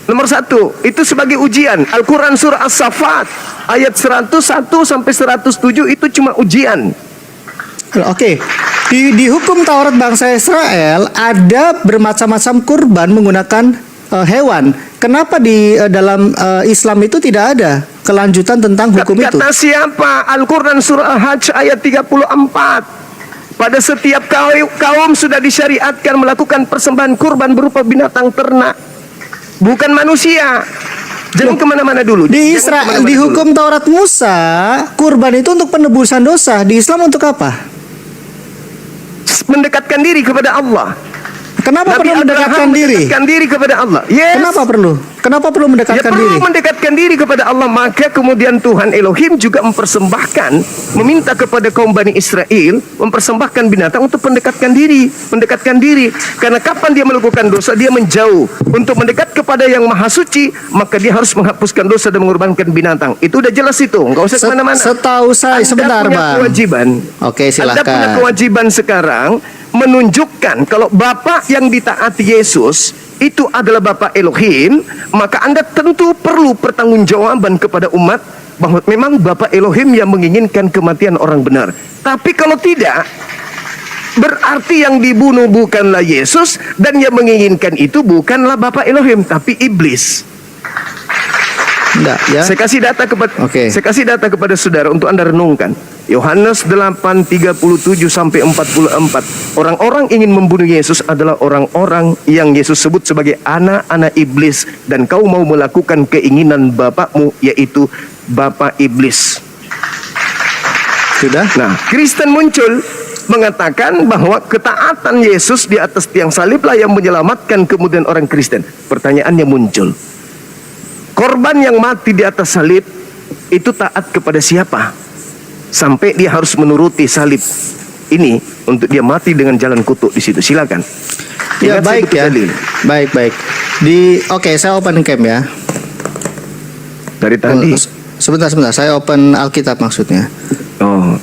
nomor 1 itu sebagai ujian. Al-Quran surah As-Saffat ayat 101 sampai 107 itu cuma ujian. Oke, di hukum Taurat bangsa Israel ada bermacam-macam kurban menggunakan hewan. Kenapa di dalam Islam itu tidak ada kelanjutan tentang hukum itu? Kata siapa? Al-Quran surah Al-Hajj ayat 34. Pada setiap kaum sudah disyariatkan melakukan persembahan kurban berupa binatang ternak, bukan manusia. Jangan kemana-mana dulu. Di Jangan Israel, kemana-mana di dulu. hukum Taurat Musa, kurban itu untuk penebusan dosa. Di Islam untuk apa? Mendekatkan diri kepada Allah. Kenapa Nabi perlu mendekatkan Abraham diri? mendekatkan diri kepada Allah. Yes. Kenapa perlu? Kenapa perlu Ya mendekatkan perlu diri? mendekatkan diri kepada Allah. Maka kemudian Tuhan Elohim juga mempersembahkan, meminta kepada kaum Bani Israel mempersembahkan binatang untuk mendekatkan diri. Mendekatkan diri. Karena kapan dia melakukan dosa, dia menjauh. Untuk mendekat kepada yang maha suci, maka dia harus menghapuskan dosa dan mengorbankan binatang. Itu udah jelas itu. Enggak usah kemana-mana. Setahu saya, Anda sebentar punya Bang. kewajiban. Oke, Anda punya silakan. kewajiban sekarang menunjukkan kalau Bapa yang ditaati Yesus itu adalah Bapa Elohim, maka Anda tentu perlu pertanggungjawaban kepada umat bahwa memang Bapa Elohim yang menginginkan kematian orang benar. Tapi kalau tidak, berarti yang dibunuh bukanlah Yesus dan yang menginginkan itu bukanlah Bapa Elohim tapi iblis. Enggak, ya. Saya kasih data kepada Oke. saya kasih data kepada saudara untuk Anda renungkan. Yohanes 8:37 sampai 44. Orang-orang ingin membunuh Yesus adalah orang-orang yang Yesus sebut sebagai anak-anak iblis, dan kau mau melakukan keinginan bapakmu, yaitu bapa iblis. Sudah? Nah, Kristen muncul mengatakan bahwa ketaatan Yesus di atas tiang saliblah yang menyelamatkan kemudian orang Kristen. Pertanyaannya muncul. Korban yang mati di atas salib itu taat kepada siapa? Sampai dia harus menuruti salib ini untuk dia mati dengan jalan kutuk di situ. Silakan. Ya, Ingat, saya baik butuh ya. dalil. Baik. Oke, saya open cam ya. Dari tadi. Sebentar, saya open Alkitab maksudnya. Oh,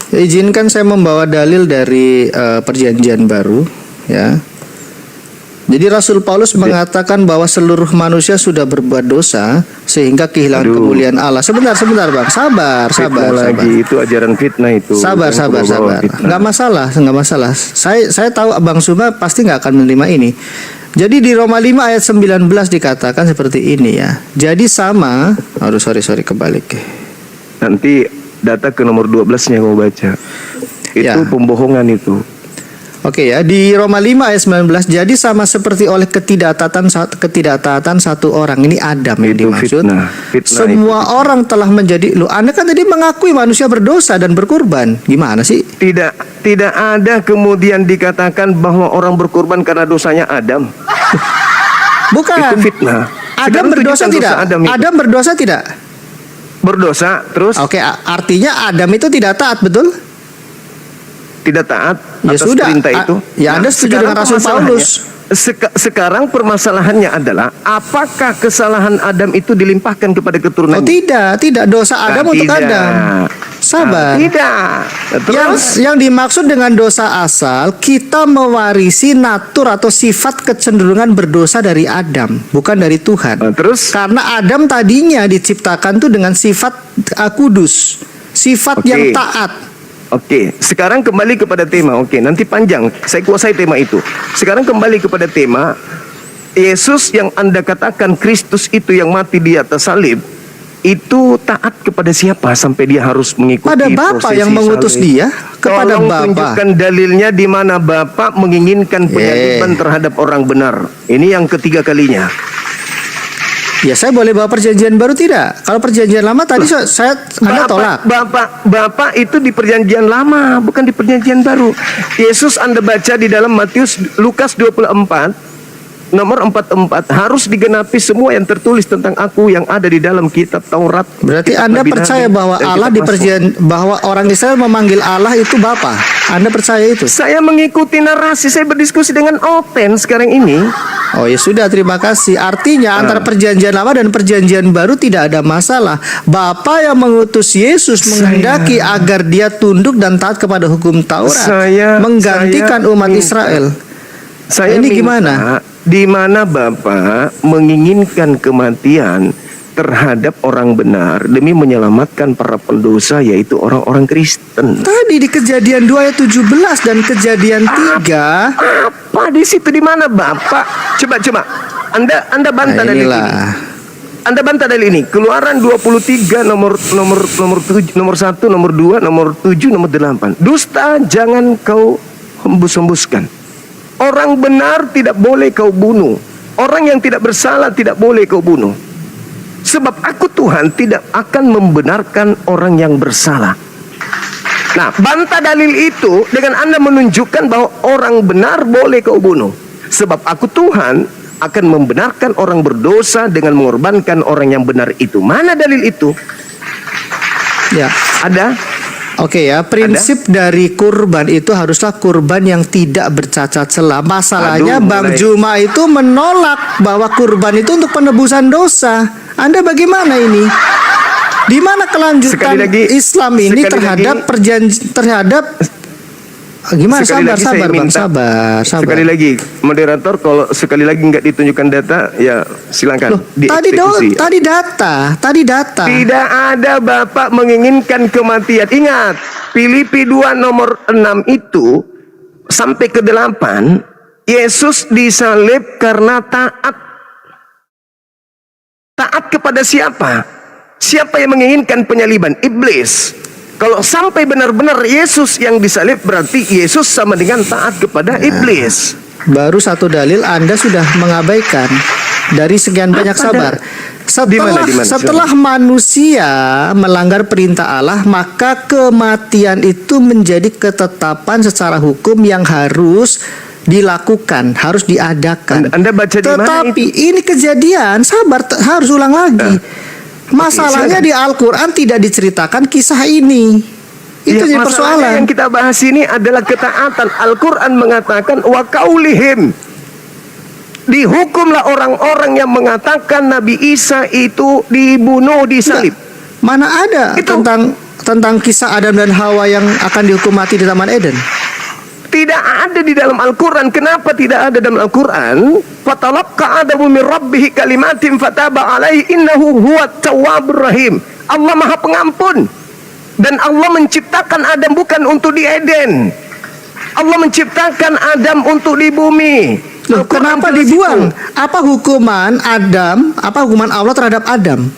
Izinkan saya membawa dalil dari Perjanjian Baru, ya. Jadi Rasul Paulus mengatakan bahwa seluruh manusia sudah berbuat dosa sehingga kehilangan Aduh. kemuliaan Allah. Sebentar, Bang. Sabar. fitnah lagi itu ajaran fitnah itu. Sabar. Yang kebawa fitnah. Nggak masalah. Saya tahu Abang Suma pasti nggak akan menerima ini. Jadi di Roma 5 ayat 19 dikatakan seperti ini ya. Jadi sama, sorry kebalik. Nanti data ke nomor 12-nya kamu baca. Itu Ya. pembohongan itu. Oke ya, di Roma 5 ayat 19, jadi sama seperti oleh ketidaktaatan satu orang, ini Adam yang Itu dimaksud. fitnah Semua orang telah menjadi, Anda kan tadi mengakui manusia berdosa dan berkurban. Gimana sih? Tidak ada kemudian dikatakan bahwa orang berkorban karena dosanya Adam. Bukan. Itu fitnah. Adam Sekarang berdosa tunjukkan tidak? dosa Adam itu. Adam berdosa tidak? Berdosa terus Oke, artinya Adam itu tidak taat, betul? tidak taat Ya atas sudah. perintah itu. Ya, Anda setuju sekarang dengan Rasul permasalahannya- Paulus. Sekarang permasalahannya adalah apakah kesalahan Adam itu dilimpahkan kepada Oh keturunannya? tidak dosa Adam untuk Tidak. Adam. Sabar. Tidak. Terus Yang dimaksud dengan dosa asal, kita mewarisi natur atau sifat kecenderungan berdosa dari Adam, bukan dari Tuhan. terus Karena Adam tadinya diciptakan tuh dengan sifat kudus, sifat Oke. yang taat. Oke, sekarang kembali kepada tema. Oke, nanti panjang. Saya kuasai tema itu. Sekarang kembali kepada tema. Yesus yang Anda katakan Kristus itu yang mati di atas salib, itu taat kepada siapa sampai dia harus mengikuti Pada Bapa prosesi yang mengutus salib? dia, kepada Tolong Bapa. tunjukkan dalilnya di mana Bapa menginginkan penyaliban terhadap orang benar. Ini yang ketiga kalinya. Ya, saya boleh bawa perjanjian baru tidak? Kalau perjanjian lama tadi Anda tolak. Bapak itu di perjanjian lama, bukan di perjanjian baru. Yesus Anda baca di dalam Lukas 24 nomor 44, harus digenapi semua yang tertulis tentang aku yang ada di dalam kitab Taurat. Berarti kitab Anda Nabi-Nabi, percaya bahwa dan Allah kitab di Mazmur. perjanjian, bahwa orang Israel memanggil Allah itu Bapa. Anda percaya itu? Saya mengikuti narasi, saya berdiskusi dengan Open sekarang ini. Oh ya sudah, terima kasih. Artinya antara perjanjian lama dan perjanjian baru tidak ada masalah. Bapa yang mengutus Yesus menghendaki agar dia tunduk dan taat kepada hukum Taurat, menggantikan umat minta. Israel. Saya Ini minta, gimana? Di mana Bapak menginginkan kematian terhadap orang benar demi menyelamatkan para pendosa, yaitu orang-orang Kristen. Tadi di Kejadian 2 ayat 17 dan Kejadian 3. Apa di situ, di mana Bapak? Coba. Anda bantah Nah, dalil inilah. ini. Anda bantah dalil ini. Keluaran 23 nomor 1, nomor 2, nomor 7, nomor 8. Dusta jangan kau hembus-hembuskan. Orang benar tidak boleh kau bunuh. Orang yang tidak bersalah tidak boleh kau bunuh. Sebab aku Tuhan tidak akan membenarkan orang yang bersalah. Nah, bantah dalil itu dengan Anda menunjukkan bahwa orang benar boleh kau bunuh. Sebab aku Tuhan akan membenarkan orang berdosa dengan mengorbankan orang yang benar itu. Mana dalil itu? Ya. Ada? Oke ya, prinsip dari kurban itu haruslah kurban yang tidak bercacat celah. Masalahnya Aduh, Bang mulai. Juma itu menolak bahwa kurban itu untuk penebusan dosa. Anda bagaimana ini? Di mana kelanjutan Sekali lagi, Islam ini sekali terhadap lagi. terhadap gimana? Sekali Sabar, lagi saya sabar, Bang, minta- sabar. Sekali lagi, moderator, kalau sekali lagi nggak ditunjukkan data, ya silakan Loh, dieksekusi. tadi data. Tidak ada Bapak menginginkan kematian. Ingat, Filipi 2 nomor 6 itu sampai ke 8, Yesus disalib karena taat. Taat kepada siapa? Siapa yang menginginkan penyaliban? Iblis. Kalau sampai benar-benar Yesus yang disalib, berarti Yesus sama dengan taat kepada iblis. Baru satu dalil Anda sudah mengabaikan dari sekian banyak sabar. Di mana? Setelah manusia melanggar perintah Allah, maka kematian itu menjadi ketetapan secara hukum yang harus dilakukan, harus diadakan. Anda baca di mana Tetapi ini kejadian, sabar, harus ulang lagi. Masalahnya silakan. di Al-Quran tidak diceritakan kisah ini. Itu jadi masalahnya persoalan. yang kita bahas ini adalah ketaatan. Al-Quran mengatakan wa qaulihim. Dihukumlah orang-orang yang mengatakan Nabi Isa itu dibunuh, disalib. Mana ada Itu- tentang kisah Adam dan Hawa yang akan dihukum mati di Taman Eden? Tidak ada di dalam Al-Quran. Kenapa tidak ada dalam Al-Quran? Fatalaqqa Adamu min rabbih kalimatin fataba alaihi innahu huwat tawwabur rahim. Allah Maha Pengampun. Dan Allah menciptakan Adam bukan untuk di Eden. Allah menciptakan Adam untuk di bumi. Loh, Al-Quran kenapa jelas dibuang? itu. Apa hukuman Adam? Apa hukuman Allah terhadap Adam?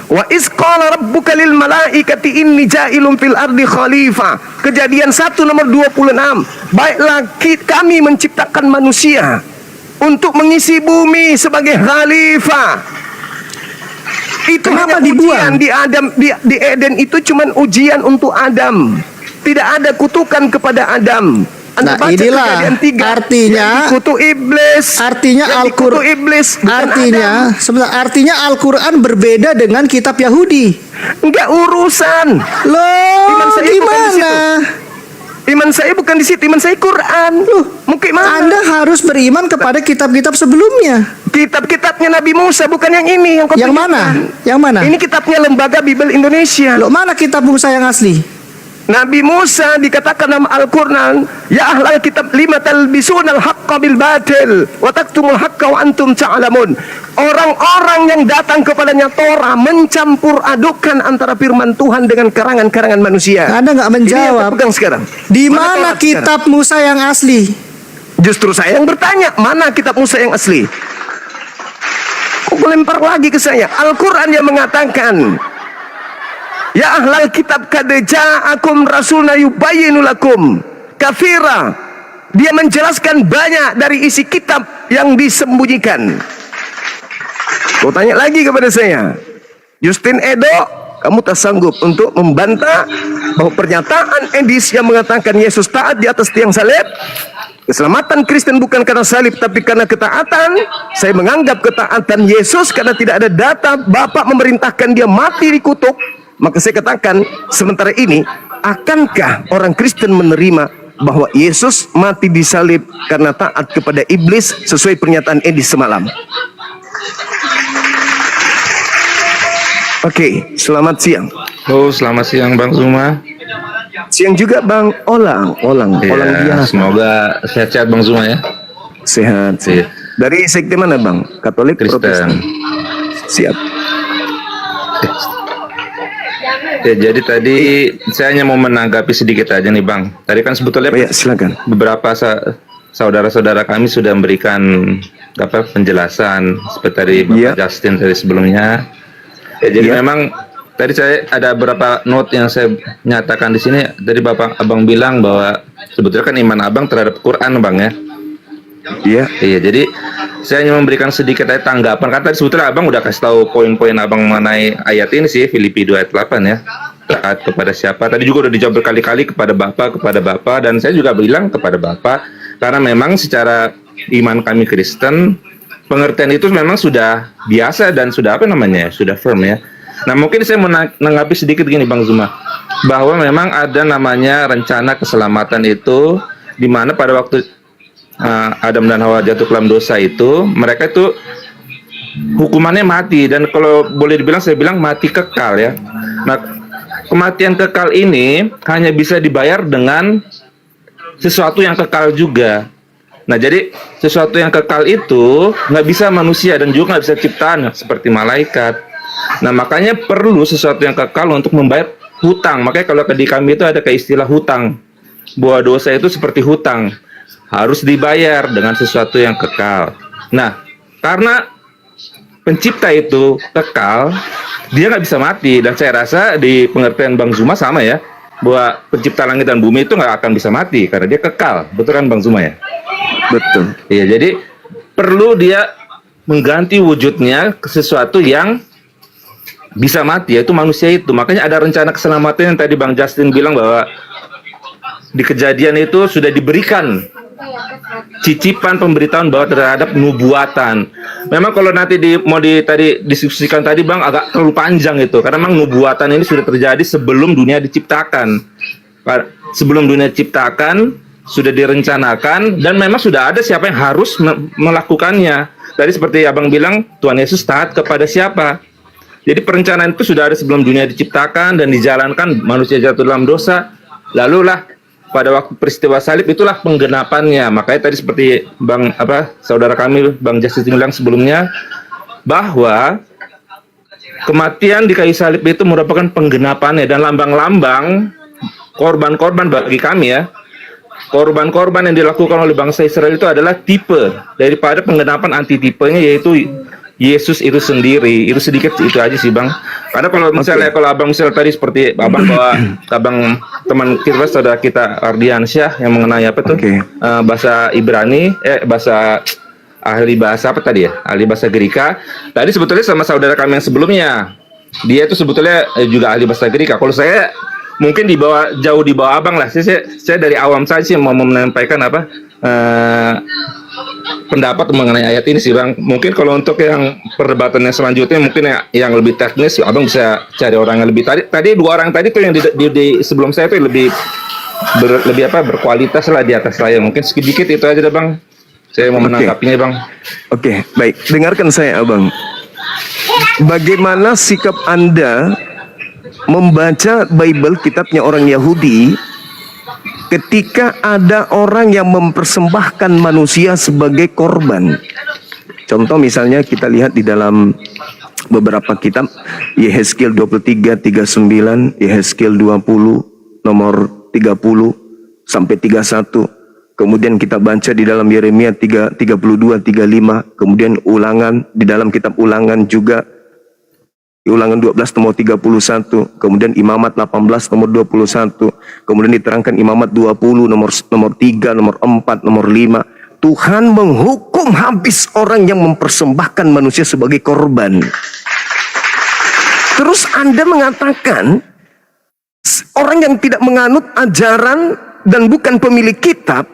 Wa iz qala rabbuka lil malaikati inni ja'ilun fil ardi khalifah. Kejadian 1 nomor 26. Baiklah kami menciptakan manusia untuk mengisi bumi sebagai khalifah. Itu Kenapa hanya dibuang? ujian di Adam di Eden itu cuman ujian untuk Adam. Tidak ada kutukan kepada Adam. Nah, Anda baca inilah Kejadian 3, artinya- yang dikutuk iblis. Artinya Yang Al-Quran dikutuk iblis, bukan Adam. artinya Al-Quran berbeda dengan kitab Yahudi. Enggak urusan. Loh, Iman saya bukan di gimana? situ. Iman saya bukan di situ, iman saya Quran. Mungkin mana? Anda harus beriman kepada kitab-kitab sebelumnya. Kitab-kitabnya Nabi Musa bukan yang ini yang kau Yang tunjukkan. mana? Yang mana? Ini kitabnya Lembaga Bibel Indonesia. Loh, mana kitab Musa yang asli? Nabi Musa dikatakan dalam Al-Quran, ya ahlal kitab lima talbisunal haqqa bil batil wa taktumul haqqa wa antum ta'lamun. Orang-orang yang datang kepadanya Torah mencampur adukan antara firman Tuhan dengan karangan-karangan manusia. Anda nggak menjawab. Ini yang terpegang sekarang. Di Mana mana Taurat sekarang? kitab Musa yang asli? Justru saya yang bertanya, mana kitab Musa yang asli? Kok lempar lagi ke saya? Al-Quran yang mengatakan, ya ahlal kitab kad ja'akum rasulna yubayyinu lakum katsira. Dia menjelaskan banyak dari isi kitab yang disembunyikan. Kau tanya lagi kepada saya, Justin Edo, kamu tak sanggup untuk membantah bahwa pernyataan Edis yang mengatakan Yesus taat di atas tiang salib, keselamatan Kristen bukan karena salib tapi karena ketaatan. Saya menganggap ketaatan Yesus karena tidak ada data Bapak memerintahkan dia mati dikutuk. Maka saya katakan, sementara ini akankah orang Kristen menerima bahwa Yesus mati disalib karena taat kepada iblis sesuai pernyataan Edis semalam? Oke, selamat siang. Oh, selamat siang Bang Zuma. Siang juga Bang Olang Ya, biasa. semoga sehat-sehat Bang Zuma ya. Sehat. Iya. Dari sekte mana Bang? Katolik, Kristen. Protestan? Siap. Ya, jadi tadi saya hanya mau menanggapi sedikit aja nih Bang. Tadi kan sebetulnya Oh ya, silakan. beberapa saudara-saudara kami sudah memberikan penjelasan seperti tadi Bapak Iya. Justin tadi sebelumnya. Ya, jadi Iya. memang tadi saya ada beberapa note yang saya nyatakan di sini. Tadi Bapak Abang bilang bahwa sebetulnya kan iman Abang terhadap Quran Bang ya. Iya. Iya, jadi saya hanya memberikan sedikit aja tanggapan. Kan tadi sebetulnya Abang udah kasih tahu poin-poin Abang mengenai ayat ini sih, Filipi 2 ayat 8 ya. Taat kepada siapa? Tadi juga udah dijawab berkali-kali kepada Bapak, dan saya juga bilang kepada Bapak, karena memang secara iman kami Kristen, pengertian itu memang sudah biasa dan sudah apa namanya, sudah firm ya. Nah mungkin saya menanggapi sedikit gini Bang Zuma, bahwa memang ada namanya rencana keselamatan itu, di mana pada waktu Adam dan Hawa jatuh ke dalam dosa itu, mereka itu hukumannya mati, dan kalau boleh dibilang saya bilang mati kekal ya. Nah kematian kekal ini hanya bisa dibayar dengan sesuatu yang kekal juga. Nah jadi sesuatu yang kekal itu nggak bisa manusia dan juga nggak bisa ciptaan seperti malaikat. Nah makanya perlu sesuatu yang kekal untuk membayar hutang. Makanya kalau di kami itu ada kayak istilah hutang, bahwa dosa itu seperti hutang, harus dibayar dengan sesuatu yang kekal. Nah karena pencipta itu kekal, dia nggak bisa mati, dan saya rasa di pengertian Bang Zuma sama ya, bahwa pencipta langit dan bumi itu nggak akan bisa mati karena dia kekal, betul kan Bang Zuma ya? Betul. Iya, jadi perlu dia mengganti wujudnya ke sesuatu yang bisa mati, yaitu manusia itu. Makanya ada rencana keselamatan yang tadi Bang Justin bilang, bahwa di kejadian itu sudah diberikan cicipan pemberitahuan bahwa terhadap nubuatan. Memang kalau nanti tadi diskusikan tadi Bang, agak terlalu panjang itu, karena memang nubuatan ini sudah terjadi sebelum dunia diciptakan. Sebelum dunia diciptakan sudah direncanakan, dan memang sudah ada siapa yang harus melakukannya. Tadi seperti Abang bilang, Tuhan Yesus taat kepada siapa. Jadi perencanaan itu sudah ada sebelum dunia diciptakan dan dijalankan, manusia jatuh dalam dosa. Lalulah pada waktu peristiwa salib itulah penggenapannya. Makanya tadi seperti saudara kami Bang Justin bilang sebelumnya, bahwa kematian di kayu salib itu merupakan penggenapannya dan lambang-lambang korban-korban bagi kami ya. Korban-korban yang dilakukan oleh bangsa Israel itu adalah tipe daripada penggenapan antitipenya, yaitu Yesus itu sendiri. Itu sedikit itu aja sih Bang. Karena kalau misalnya kalau Abang misalnya tadi seperti Abang bawa Abang teman kita, saudara kita Ardiansyah, yang mengenai apa tuh bahasa Ibrani, bahasa ahli bahasa apa tadi ya, ahli bahasa Gerika. Tadi sebetulnya sama saudara kami yang sebelumnya, dia itu sebetulnya juga ahli bahasa Gerika. Kalau saya mungkin jauh di bawah Abang lah. Saya dari awam saja sih mau menyampaikan pendapat mengenai ayat ini sih Bang. Mungkin kalau untuk yang perdebatannya selanjutnya mungkin yang lebih teknis, Abang bisa cari orang yang lebih tadi dua orang tadi tuh yang di sebelum saya tuh lebih berkualitas lah di atas saya. Mungkin sedikit itu aja deh Bang. Saya mau menanggapinya Bang. Oke, baik. Dengarkan saya Abang. Bagaimana sikap Anda membaca Bible, kitabnya orang Yahudi, ketika ada orang yang mempersembahkan manusia sebagai korban? Contoh misalnya kita lihat di dalam beberapa kitab, Yehezkiel 23:39, Yehezkiel 20 nomor 30 sampai 31. Kemudian kita baca di dalam Yeremia 32:35, kemudian Ulangan, di dalam kitab Ulangan juga Ulangan 12 nomor 31, kemudian Imamat 18 nomor 21, kemudian diterangkan Imamat 20 nomor 3, nomor 4, nomor 5. Tuhan menghukum habis orang yang mempersembahkan manusia sebagai korban. Terus Anda mengatakan orang yang tidak menganut ajaran dan bukan pemilik kitab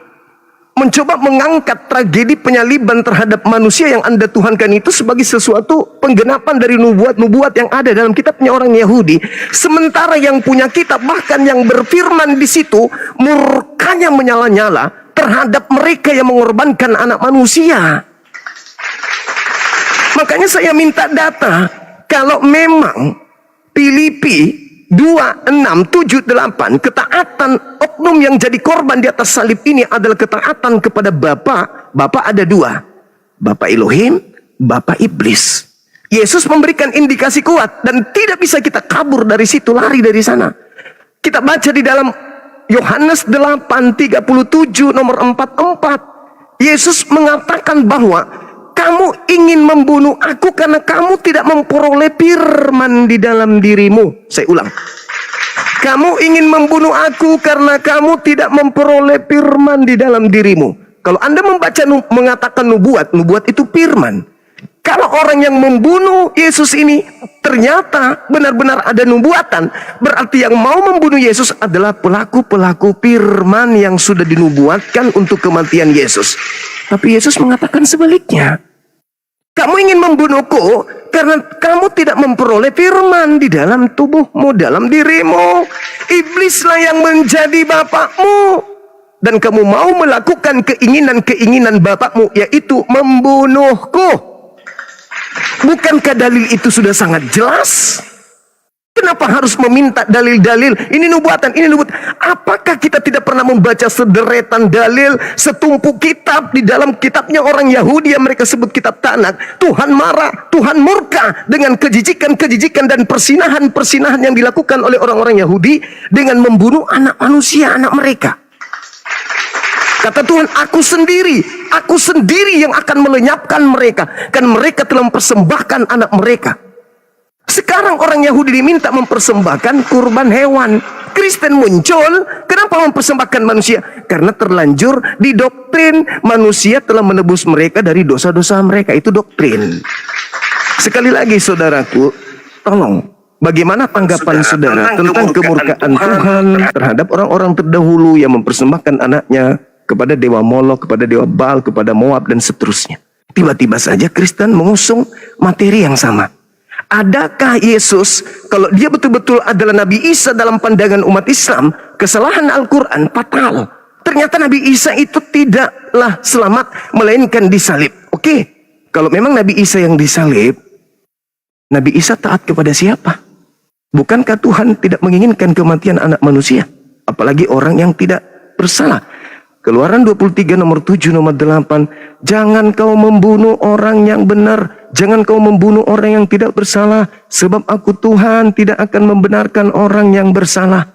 mencoba mengangkat tragedi penyaliban terhadap manusia yang Anda tuhankan itu sebagai sesuatu penggenapan dari nubuat-nubuat yang ada dalam kitabnya orang Yahudi. Sementara yang punya kitab, bahkan yang berfirman di situ, murkanya menyala-nyala terhadap mereka yang mengorbankan anak manusia. Makanya saya minta data, kalau memang Filipi 2:6-7-8, ketaatan oknum yang jadi korban di atas salib ini adalah ketaatan kepada Bapa. Bapa ada dua, Bapa Elohim, Bapa Iblis. Yesus memberikan indikasi kuat dan tidak bisa kita kabur dari situ, lari dari sana. Kita baca di dalam Yohanes 8:37 nomor 44, Yesus mengatakan bahwa kamu ingin membunuh aku karena kamu tidak memperoleh firman di dalam dirimu. Saya ulang. Kamu ingin membunuh aku karena kamu tidak memperoleh firman di dalam dirimu. Kalau Anda mengatakan nubuat itu firman. Kalau orang yang membunuh Yesus ini ternyata benar-benar ada nubuatan, berarti yang mau membunuh Yesus adalah pelaku-pelaku firman yang sudah dinubuatkan untuk kematian Yesus. Tapi Yesus mengatakan sebaliknya. Kamu ingin membunuhku karena kamu tidak memperoleh firman di dalam tubuhmu, dalam dirimu. Iblislah yang menjadi bapakmu. Dan kamu mau melakukan keinginan-keinginan bapakmu, yaitu membunuhku. Bukankah dalil itu sudah sangat jelas? Kenapa harus meminta dalil-dalil? Ini nubuatan, ini nubuatan. Apakah kita tidak pernah membaca sederetan dalil, setumpuk kitab di dalam kitabnya orang Yahudi yang mereka sebut kitab Tanakh? Tuhan marah, Tuhan murka dengan kejijikan-kejijikan dan persinahan-persinahan yang dilakukan oleh orang-orang Yahudi dengan membunuh anak manusia, anak mereka. Kata Tuhan, aku sendiri yang akan melenyapkan mereka. Kan mereka telah mempersembahkan anak mereka. Sekarang orang Yahudi diminta mempersembahkan kurban hewan. Kristen muncul, kenapa mempersembahkan manusia? Karena terlanjur didoktrin manusia telah menebus mereka dari dosa-dosa mereka. Itu doktrin. Sekali lagi saudaraku, tolong, bagaimana tanggapan saudara tentang kemurkaan Tuhan terhadap orang-orang terdahulu yang mempersembahkan anaknya kepada dewa Molok, kepada dewa Baal, kepada Moab dan seterusnya? Tiba-tiba saja Kristen mengusung materi yang sama. Adakah Yesus, kalau dia betul-betul adalah Nabi Isa dalam pandangan umat Islam, kesalahan Al-Quran fatal? Ternyata Nabi Isa itu tidaklah selamat, melainkan disalib. Oke, kalau memang Nabi Isa yang disalib, Nabi Isa taat kepada siapa? Bukankah Tuhan tidak menginginkan kematian anak manusia? Apalagi orang yang tidak bersalah. Keluaran 23 nomor 7 nomor 8. Jangan kau membunuh orang yang benar. Jangan kau membunuh orang yang tidak bersalah. Sebab aku Tuhan tidak akan membenarkan orang yang bersalah.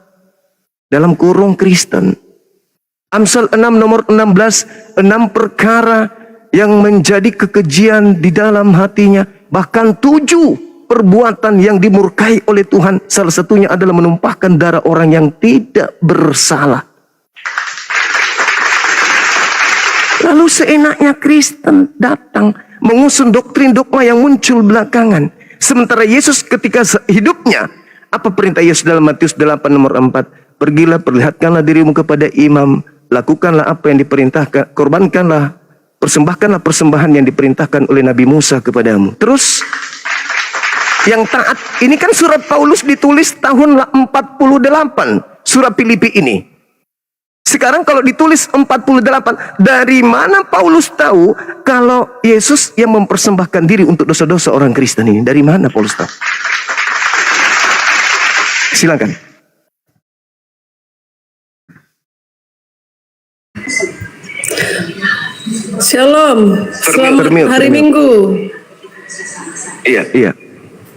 Dalam kurung Kristen. Amsal 6 nomor 16. 6 perkara yang menjadi kekejian di dalam hatinya. Bahkan 7 perbuatan yang dimurkai oleh Tuhan. Salah satunya adalah menumpahkan darah orang yang tidak bersalah. Lalu seenaknya Kristen datang mengusung doktrin dogma yang muncul belakangan. Sementara Yesus ketika hidupnya, apa perintah Yesus dalam Matius 8 nomor 4? Pergilah, perlihatkanlah dirimu kepada imam, lakukanlah apa yang diperintahkan, korbankanlah, persembahkanlah persembahan yang diperintahkan oleh Nabi Musa kepadamu. Terus yang taat, ini kan surat Paulus ditulis tahun 48, surat Filipi ini. Sekarang kalau ditulis 48, dari mana Paulus tahu kalau Yesus yang mempersembahkan diri untuk dosa-dosa orang Kristen ini? Dari mana Paulus tahu? Silakan. Shalom, selamat hari Minggu. Iya.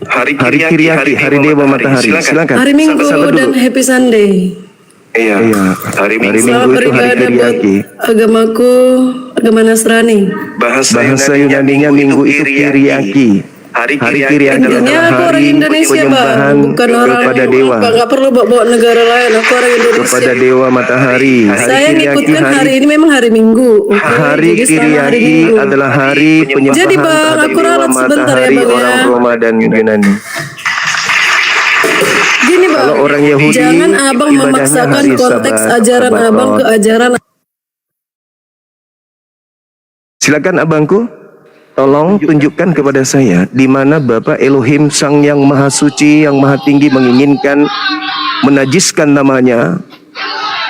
Hari Kiriaki, hari Dewa Matahari. Silakan. Hari Minggu dan Happy Sunday. Iya. Hari Minggu Selamat itu hari beribadah buat Kiriaki. agamaku, agama Nasrani. Bahasa Yunaninya minggu itu Kiriaki. Hari Kiriaki adalah Intinya aku orang hari Indonesia, penyembahan Bang. Bukan orang kepada dewa. Bang, nggak perlu bawa negara lain. Aku orang Indonesia. Kepada Dewa Matahari. Saya ngikutkan hari ini memang hari Minggu. Oke? Hari Jadi selamat hari Kiriaki Minggu. adalah hari penyembahan Jadi, Bang, terhadap aku Dewa ralat sebentar ya, Matahari, Bang, ya. orang Roma dan Yunani. Gini, Bang, Kalau orang Yahudi, jangan abang ibadahnya memaksakan hari konteks Sabat, ajaran Sabat abang ke Rot. ajaran. Silakan abangku, tolong tunjukkan kepada saya di mana Bapa Elohim Sang Yang Maha Suci, Yang Maha Tinggi menginginkan menajiskan namanya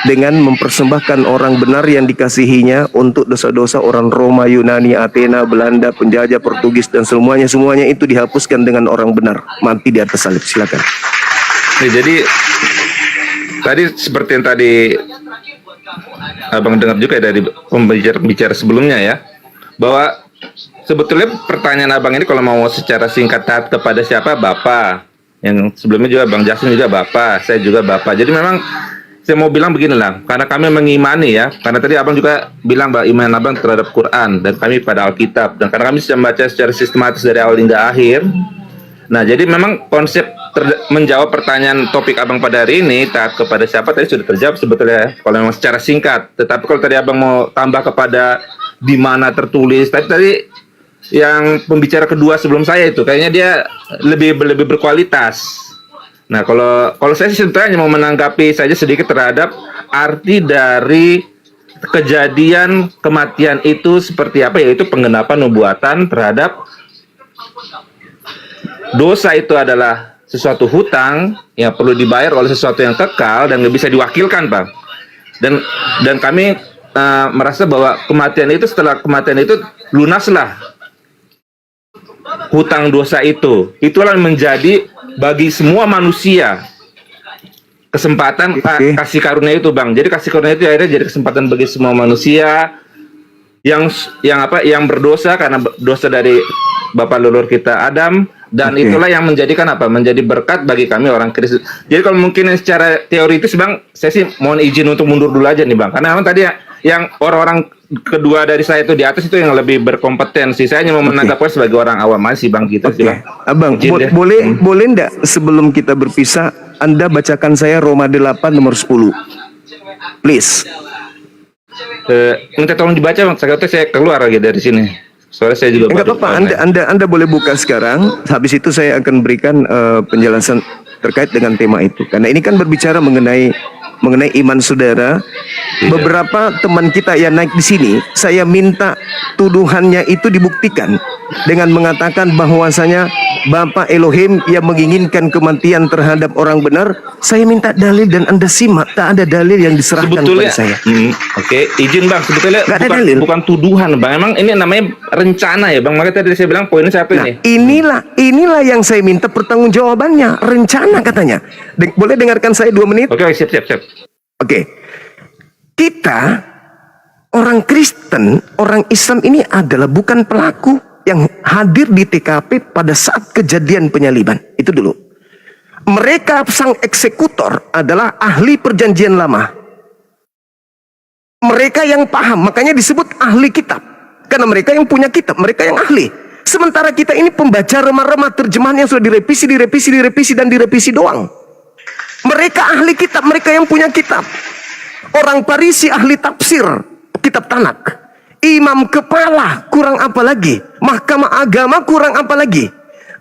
dengan mempersembahkan orang benar yang dikasihinya untuk dosa-dosa orang Roma, Yunani, Athena, Belanda, penjajah, Portugis dan semuanya itu dihapuskan dengan orang benar mati di atas salib. Silakan. Nih, jadi tadi seperti yang tadi abang dengar juga dari pembicara sebelumnya ya, bahwa sebetulnya pertanyaan abang ini kalau mau secara singkat taat kepada siapa? Bapa. Yang sebelumnya juga Bang Jasin juga Bapa, saya juga Bapa. Jadi memang saya mau bilang beginilah, karena kami mengimani ya, karena tadi abang juga bilang bahwa iman abang terhadap Quran dan kami pada Alkitab, dan karena kami sudah membaca secara sistematis dari awal hingga akhir. Nah, jadi memang konsep menjawab pertanyaan topik abang pada hari ini, taat kepada siapa, tadi sudah terjawab sebetulnya kalau memang secara singkat. Tetapi kalau tadi abang mau tambah kepada di mana tertulis, tadi yang pembicara kedua sebelum saya itu kayaknya dia lebih berkualitas. Nah, kalau saya sih sebetulnya mau menanggapi saja sedikit terhadap arti dari kejadian kematian itu seperti apa, yaitu penggenapan nubuatan terhadap dosa itu adalah sesuatu hutang yang perlu dibayar oleh sesuatu yang kekal dan nggak bisa diwakilkan, Pak. Dan kami merasa bahwa kematian itu, setelah kematian itu lunaslah hutang dosa itu. Itulah yang menjadi bagi semua manusia kesempatan kasih karunia itu, Bang. Jadi kasih karunia itu akhirnya jadi kesempatan bagi semua manusia yang berdosa karena dosa dari bapak leluhur kita Adam, dan itulah yang menjadikan menjadi berkat bagi kami orang Kristen. Jadi kalau mungkin secara teoritis, Bang, saya sih mohon izin untuk mundur dulu aja nih, Bang, karena memang tadi yang orang-orang kedua dari saya itu di atas itu yang lebih berkompetensi. Saya hanya mau menanggapi sebagai orang awam aja sih, Bang, gitu sih, Bang. Abang, boleh enggak sebelum kita berpisah Anda bacakan saya Roma 8 nomor 10. Please. Minta tolong dibaca, Bang. Saya keluar lagi dari sini. Soalnya saya juga enggak apa-apa, Anda boleh buka sekarang. Habis itu saya akan berikan penjelasan terkait dengan tema itu. Karena ini kan berbicara mengenai iman saudara. Beberapa teman kita yang naik di sini, saya minta tuduhannya itu dibuktikan dengan mengatakan bahwasanya Bapa Elohim yang menginginkan kematian terhadap orang benar. Saya minta dalil dan Anda simak, tak ada dalil yang diserahkan sebetulnya, kepada saya. Oke, izin, Bang. Sebetulnya bukan tuduhan, Bang. Emang ini namanya rencana ya, Bang. Makanya tadi saya bilang poinnya siapa ini? Inilah yang saya minta pertanggungjawabannya. Rencana katanya. Boleh dengarkan saya 2 menit? Oke, siap. Oke. Kita orang Kristen, orang Islam ini adalah bukan pelaku yang hadir di TKP pada saat kejadian penyaliban. Itu dulu. Mereka sang eksekutor adalah ahli perjanjian lama. Mereka yang paham, makanya disebut ahli kitab. Karena mereka yang punya kitab, mereka yang ahli. Sementara kita ini pembaca remah-remah terjemahan yang sudah direvisi dan direvisi doang. Mereka ahli kitab, mereka yang punya kitab. Orang Farisi ahli tafsir, kitab Tanak. Imam kepala kurang apa lagi? Mahkamah agama kurang apa lagi?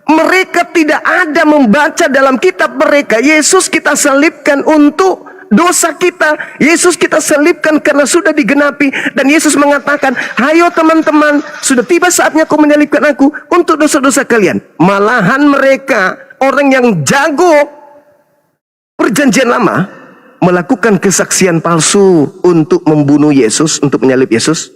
Mereka tidak ada membaca dalam kitab mereka, Yesus kita salibkan untuk dosa kita. Yesus kita salibkan karena sudah digenapi. Dan Yesus mengatakan, hayo teman-teman, sudah tiba saatnya kau menyalibkan aku untuk dosa-dosa kalian. Malahan mereka, orang yang jago perjanjian lama, melakukan kesaksian palsu untuk membunuh Yesus, untuk menyalib Yesus.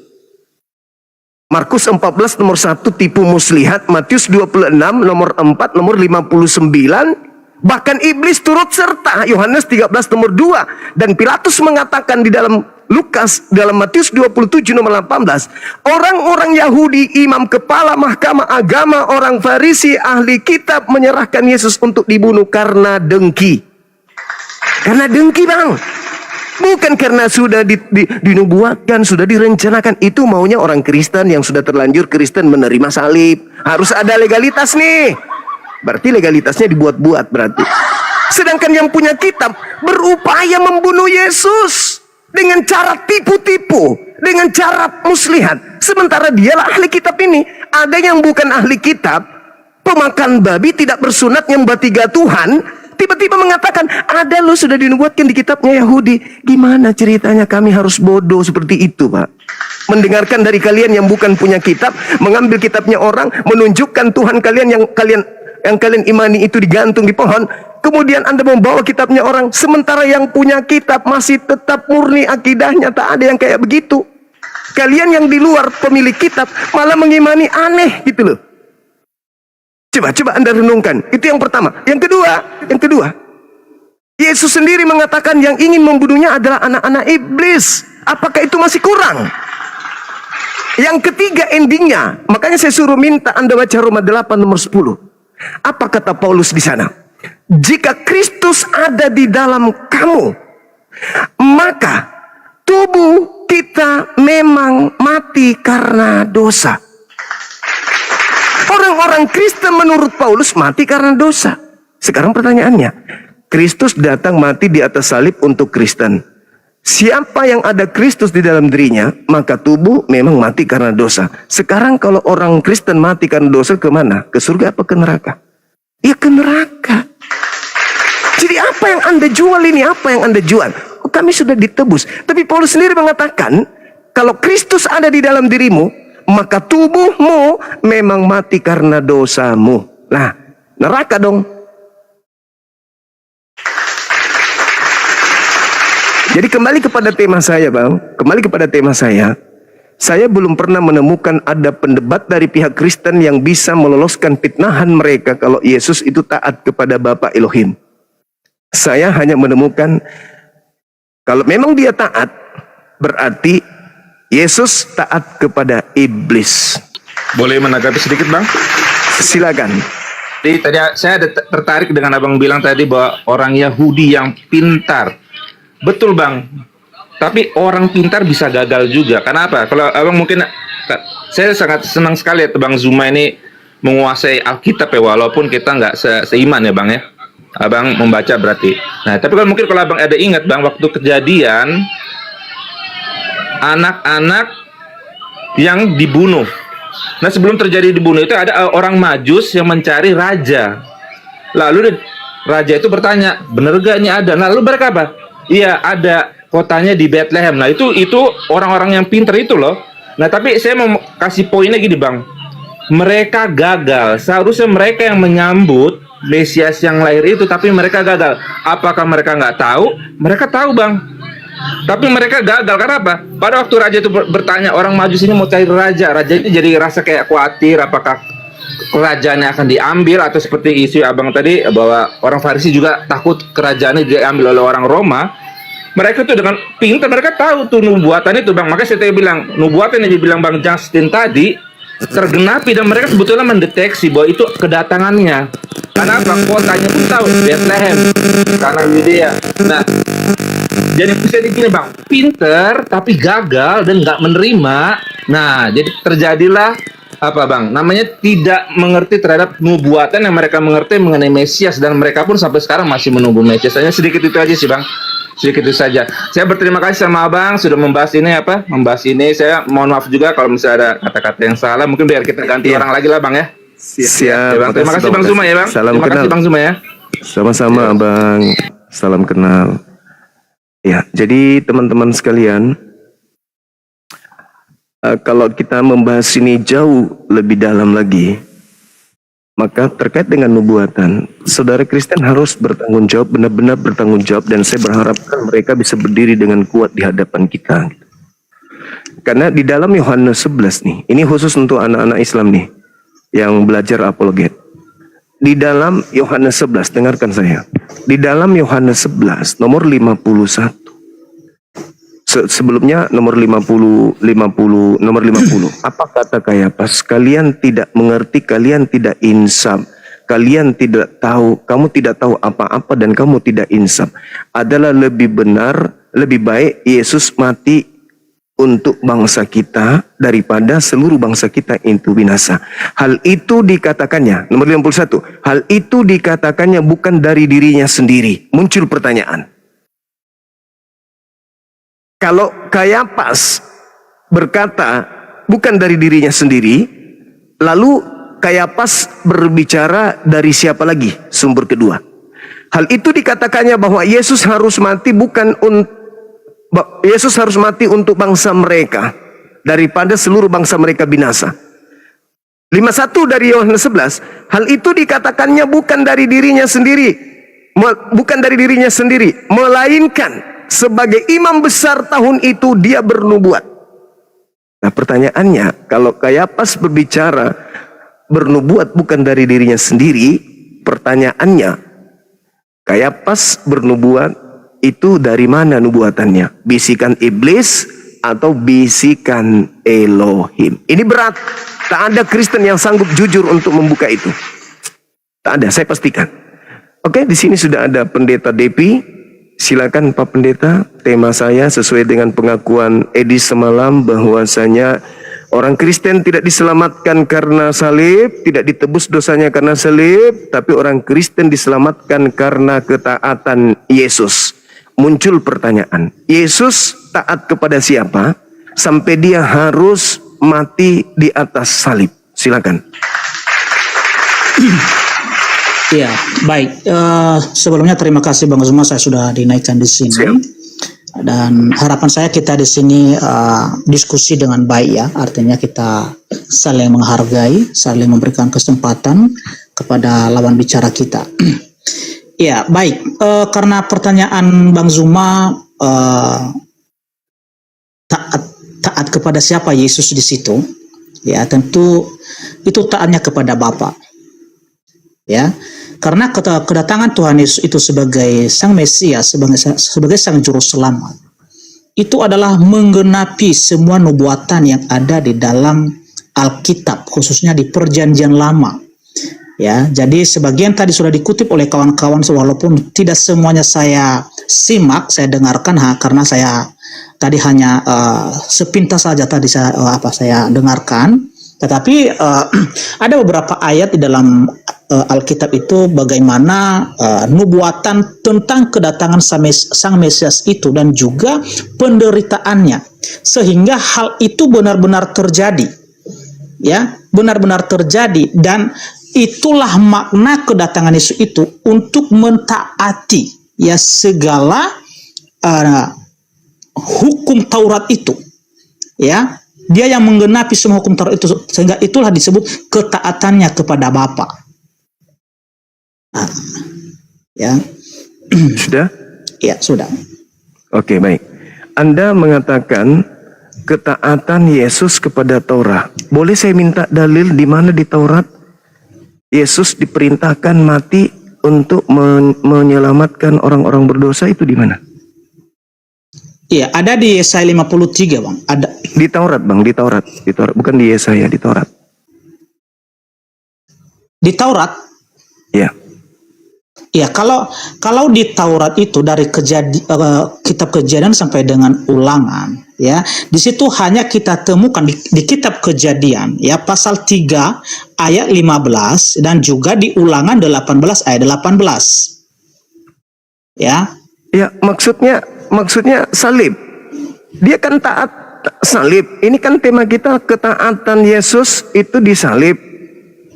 Markus 14 nomor 1 tipu muslihat, Matius 26 nomor 4 nomor 59, bahkan iblis turut serta, Yohanes 13 nomor 2, dan Pilatus mengatakan di dalam Lukas, dalam Matius 27 nomor 18, orang-orang Yahudi, imam kepala mahkamah agama, orang Farisi, ahli kitab menyerahkan Yesus untuk dibunuh karena dengki. Karena dengki, Bang. Bukan karena sudah dinubuatkan, sudah direncanakan. Itu maunya orang Kristen yang sudah terlanjur Kristen menerima salib. Harus ada legalitas nih. Berarti legalitasnya dibuat-buat berarti. Sedangkan yang punya kitab berupaya membunuh Yesus dengan cara tipu-tipu, dengan cara muslihat. Sementara dialah ahli kitab ini. Ada yang bukan ahli kitab, pemakan babi, tidak bersunat, nyembah 3 Tuhan, tiba-tiba mengatakan, ada lo sudah dinubuatkan di kitabnya Yahudi. Gimana ceritanya kami harus bodoh seperti itu, Pak? Mendengarkan dari kalian yang bukan punya kitab, mengambil kitabnya orang, menunjukkan Tuhan kalian yang kalian imani itu digantung di pohon. Kemudian Anda membawa kitabnya orang, sementara yang punya kitab masih tetap murni akidahnya. Tak ada yang kayak begitu. Kalian yang di luar pemilik kitab malah mengimani aneh gitu loh. Coba Anda renungkan. Itu yang pertama. Yang kedua, Yesus sendiri mengatakan yang ingin membunuhnya adalah anak-anak iblis. Apakah itu masih kurang? Yang ketiga endingnya, makanya saya suruh minta Anda baca Roma 8 nomor 10. Apa kata Paulus di sana? Jika Kristus ada di dalam kamu, maka tubuh kita memang mati karena dosa. Orang-orang Kristen menurut Paulus mati karena dosa. Sekarang pertanyaannya, Kristus datang mati di atas salib untuk Kristen. Siapa yang ada Kristus di dalam dirinya, maka tubuh memang mati karena dosa. Sekarang kalau orang Kristen mati karena dosa, kemana? Ke surga apa ke neraka? Ya ke neraka. Jadi apa yang Anda jual ini? Apa yang Anda jual? Oh, kami sudah ditebus. Tapi Paulus sendiri mengatakan, kalau Kristus ada di dalam dirimu, maka tubuhmu memang mati karena dosamu. Nah Neraka dong. Jadi kembali kepada tema saya, Bang. Kembali kepada tema saya. Saya belum pernah menemukan ada pendebat dari pihak Kristen yang bisa meloloskan fitnahan mereka kalau Yesus itu taat kepada Bapa Elohim. Saya hanya menemukan kalau memang dia taat, berarti Yesus taat kepada iblis. Boleh menanggapi sedikit, Bang? Silakan. Jadi tadi saya ada tertarik dengan abang bilang tadi bahwa orang Yahudi yang pintar. Betul, Bang. Tapi orang pintar bisa gagal juga. Kenapa? Kalau abang mungkin, saya sangat senang sekali ya Bang Zuma ini menguasai Alkitab ya, walaupun kita nggak seiman ya Bang ya. Abang membaca berarti. Nah, tapi kalau mungkin kalau abang ada ingat Bang, waktu kejadian anak-anak yang dibunuh. Nah, sebelum terjadi dibunuh itu ada orang Majus yang mencari raja. Lalu raja itu bertanya, bener gak ini ada? Nah, lalu mereka apa? Iya, ada, kotanya di Bethlehem. Nah, itu orang-orang yang pintar itu loh. Nah, tapi saya mau kasih poinnya gini Bang. Mereka gagal. Seharusnya mereka yang menyambut Mesias yang lahir itu, tapi mereka gagal. Apakah mereka nggak tahu? Mereka tahu Bang. Tapi mereka gagal karena apa? Pada waktu raja itu bertanya, orang Majus ini mau cari raja. Raja itu jadi rasa kayak khawatir apakah kerajaannya akan diambil, atau seperti isu abang tadi bahwa orang Farisi juga takut kerajaannya diambil oleh orang Roma. Mereka tuh dengan pintar, mereka tahu tuh nubuatan itu Bang. Makanya saya bilang nubuatan yang dibilang Bang Justin tadi tergenapi, dan mereka sebetulnya mendeteksi bahwa itu kedatangannya. Karena apa? Kotanya pun tahu, Bethlehem, karena Yudea. Nah, jadi bisa begini Bang, pinter tapi gagal dan nggak menerima. Nah, jadi terjadilah apa Bang? Namanya tidak mengerti terhadap nubuatan yang mereka mengerti mengenai Mesias, dan mereka pun sampai sekarang masih menunggu Mesias. Hanya sedikit itu aja sih Bang. Sedikit itu saja. Saya berterima kasih sama Abang sudah membahas ini apa? Membahas ini. Saya mohon maaf juga kalau misalnya ada kata-kata yang salah. Mungkin biar kita ganti orang lagi lah Bang ya. Siap. Ya, Bang. Terima kasih Bang Zuma ya Bang. Salam Terima kenal. kasih Bang Zuma ya. Sama-sama Abang. Salam kenal. Ya, jadi teman-teman sekalian, kalau kita membahas ini jauh lebih dalam lagi, maka terkait dengan nubuatan, saudara Kristen harus bertanggung jawab, benar-benar bertanggung jawab, dan saya berharapkan mereka bisa berdiri dengan kuat di hadapan kita. Karena di dalam Yohanes 11 nih, ini khusus untuk anak-anak Islam nih, yang belajar apologet. Di dalam Yohanes 11, dengarkan saya. Di dalam Yohanes 11, nomor 51. Sebelumnya nomor 50, nomor 50. Apa kata Kayafas? Kalian tidak mengerti, kalian tidak insaf. Kalian tidak tahu, kamu tidak tahu apa-apa dan kamu tidak insaf. Adalah lebih benar, lebih baik Yesus mati untuk bangsa kita daripada seluruh bangsa kita itu binasa. Hal itu dikatakannya, nomor 51. Hal itu dikatakannya bukan dari dirinya sendiri. Muncul pertanyaan. Kalau Kayafas berkata bukan dari dirinya sendiri, lalu Kayafas berbicara dari siapa lagi? Sumber kedua. Hal itu dikatakannya bahwa Yesus harus mati Yesus harus mati untuk bangsa mereka daripada seluruh bangsa mereka binasa. 51 dari Yohanes 11. Hal itu dikatakannya bukan dari dirinya sendiri, melainkan sebagai imam besar tahun itu dia bernubuat. Nah, pertanyaannya, kalau Kayafas berbicara bernubuat bukan dari dirinya sendiri, pertanyaannya, Kayafas bernubuat itu dari mana nubuatannya? Bisikan iblis atau bisikan Elohim? Ini berat. Tak ada Kristen yang sanggup jujur untuk membuka itu. Tak ada, saya pastikan. Oke, di sini sudah ada Pendeta Depi. Silakan Pak Pendeta, tema saya sesuai dengan pengakuan Edi semalam bahwasanya orang Kristen tidak diselamatkan karena salib, tidak ditebus dosanya karena salib, tapi orang Kristen diselamatkan karena ketaatan Yesus. Muncul pertanyaan, Yesus taat kepada siapa sampai dia harus mati di atas salib? Silakan. Ya, baik. Sebelumnya terima kasih Bang Zuma, saya sudah dinaikkan di sini. Siap. Dan harapan saya kita di sini diskusi dengan baik ya. Artinya kita saling menghargai, saling memberikan kesempatan kepada lawan bicara kita. Ya, baik. Karena pertanyaan Bang Zuma taat kepada siapa Yesus di situ, ya tentu itu taatnya kepada Bapa. Ya, karena kedatangan Tuhan Yesus itu sebagai Sang Mesias, sebagai Sang Juru Selamat, itu adalah menggenapi semua nubuatan yang ada di dalam Alkitab, khususnya di Perjanjian Lama. Ya, jadi sebagian tadi sudah dikutip oleh kawan-kawan, walaupun tidak semuanya saya simak, saya dengarkan, karena saya tadi hanya sepintas saja tadi saya dengarkan. Tetapi ada beberapa ayat di dalam Alkitab itu bagaimana nubuatan tentang kedatangan Sang Mesias itu dan juga penderitaannya, sehingga hal itu benar-benar terjadi, ya, benar-benar terjadi, dan itulah makna kedatangan Yesus itu untuk mentaati ya segala hukum Taurat itu, ya. Dia yang menggenapi semua hukum Taurat itu, sehingga itulah disebut ketaatannya kepada Bapa. Ya. Sudah? Ya, sudah. Oke, baik. Anda mengatakan ketaatan Yesus kepada Taurat. Boleh saya minta dalil di mana di Taurat Yesus diperintahkan mati untuk menyelamatkan orang-orang berdosa, itu di mana? Iya, ada di Yesaya 53, Bang. Ada di Taurat, Bang, di Taurat, bukan di Yesaya, di Taurat. Di Taurat? Ya. Ya, kalau di Taurat itu dari kitab Kejadian sampai dengan Ulangan, ya, di situ hanya kita temukan di kitab Kejadian, ya, pasal 3 ayat 15 dan juga di Ulangan 18 ayat 18. Ya. Ya, maksudnya salib. Dia kan taat salib. Ini kan tema kita, ketaatan Yesus itu disalib.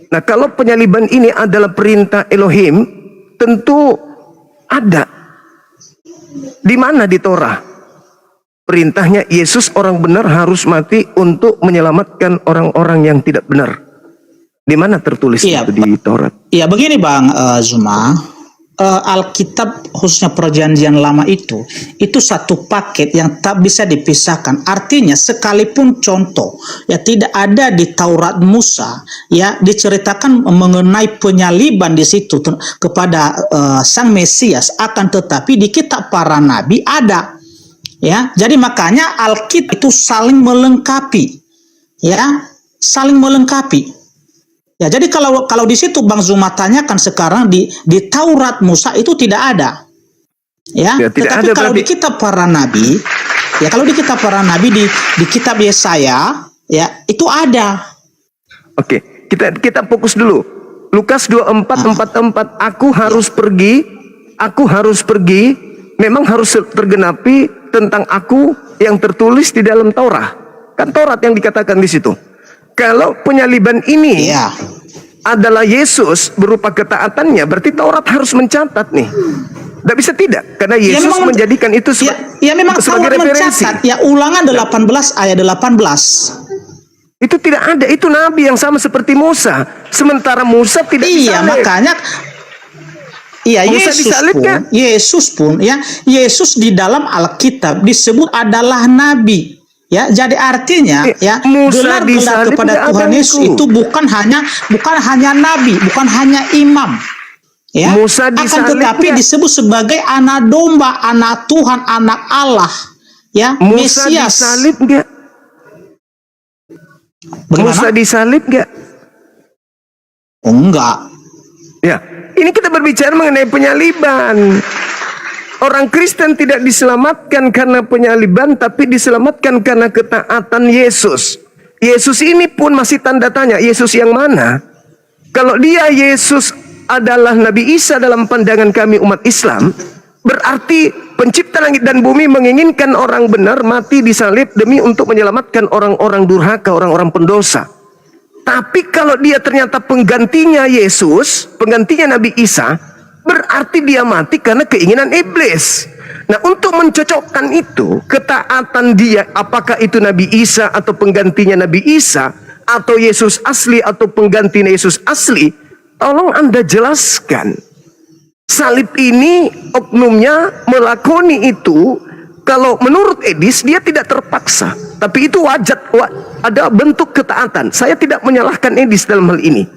Nah, kalau penyaliban ini adalah perintah Elohim, tentu ada. Di mana di Torah? Perintahnya Yesus orang benar harus mati untuk menyelamatkan orang-orang yang tidak benar. Di mana tertulis itu di Taurat? Iya, begini Bang Zuma. Alkitab khususnya Perjanjian Lama itu satu paket yang tak bisa dipisahkan. Artinya sekalipun contoh ya tidak ada di Taurat Musa ya diceritakan mengenai penyaliban di situ kepada Sang Mesias, akan tetapi di kitab para nabi ada. Ya, jadi makanya Alkitab itu saling melengkapi. Ya, saling melengkapi. Ya, jadi kalau di situ Bang Zuma tanyakan sekarang di Taurat Musa itu tidak ada. Ya, tetapi kalau di kitab para nabi, ya kalau di kitab para nabi di kitab Yesaya, ya itu ada. Oke, kita fokus dulu. Lukas 24:44, aku harus pergi, memang harus tergenapi tentang aku yang tertulis di dalam Taurat. Kan Taurat yang dikatakan di situ. Kalau penyaliban ini adalah Yesus berupa ketaatannya, berarti Taurat harus mencatat nih. Tidak bisa tidak, karena Yesus menjadikan itu memang sebagai referensi. Mencatat, ya Ulangan 18 ayat 18. Itu tidak ada, itu nabi yang sama seperti Musa. Sementara Musa tidak disalib. Iya, makanya Yesus pun Yesus di dalam Alkitab disebut adalah nabi. Ya, jadi artinya ya gelar-gelar kepada Tuhan Yesus itu bukan hanya nabi, bukan hanya imam. Ya, Musa akan tetapi disebut sebagai anak domba, anak Tuhan, anak Allah. Ya, Musa Mesias. disalib enggak? Musa disalib enggak? Oh, enggak. Ya, ini kita berbicara mengenai penyaliban. Orang Kristen tidak diselamatkan karena penyaliban, tapi diselamatkan karena ketaatan Yesus. Yesus ini pun masih tanda tanya, Yesus yang mana? Kalau dia Yesus adalah Nabi Isa dalam pandangan kami umat Islam, berarti pencipta langit dan bumi menginginkan orang benar mati disalib demi untuk menyelamatkan orang-orang durhaka, orang-orang pendosa. Tapi kalau dia ternyata penggantinya Yesus, penggantinya Nabi Isa, berarti dia mati karena keinginan iblis. Nah, untuk mencocokkan itu, ketaatan dia, apakah itu Nabi Isa atau penggantinya Nabi Isa, atau Yesus asli atau penggantinya Yesus asli, tolong Anda jelaskan. Salib ini oknumnya melakoni itu, kalau menurut Edis dia tidak terpaksa, tapi itu ada bentuk ketaatan. Saya tidak menyalahkan Edis dalam hal ini.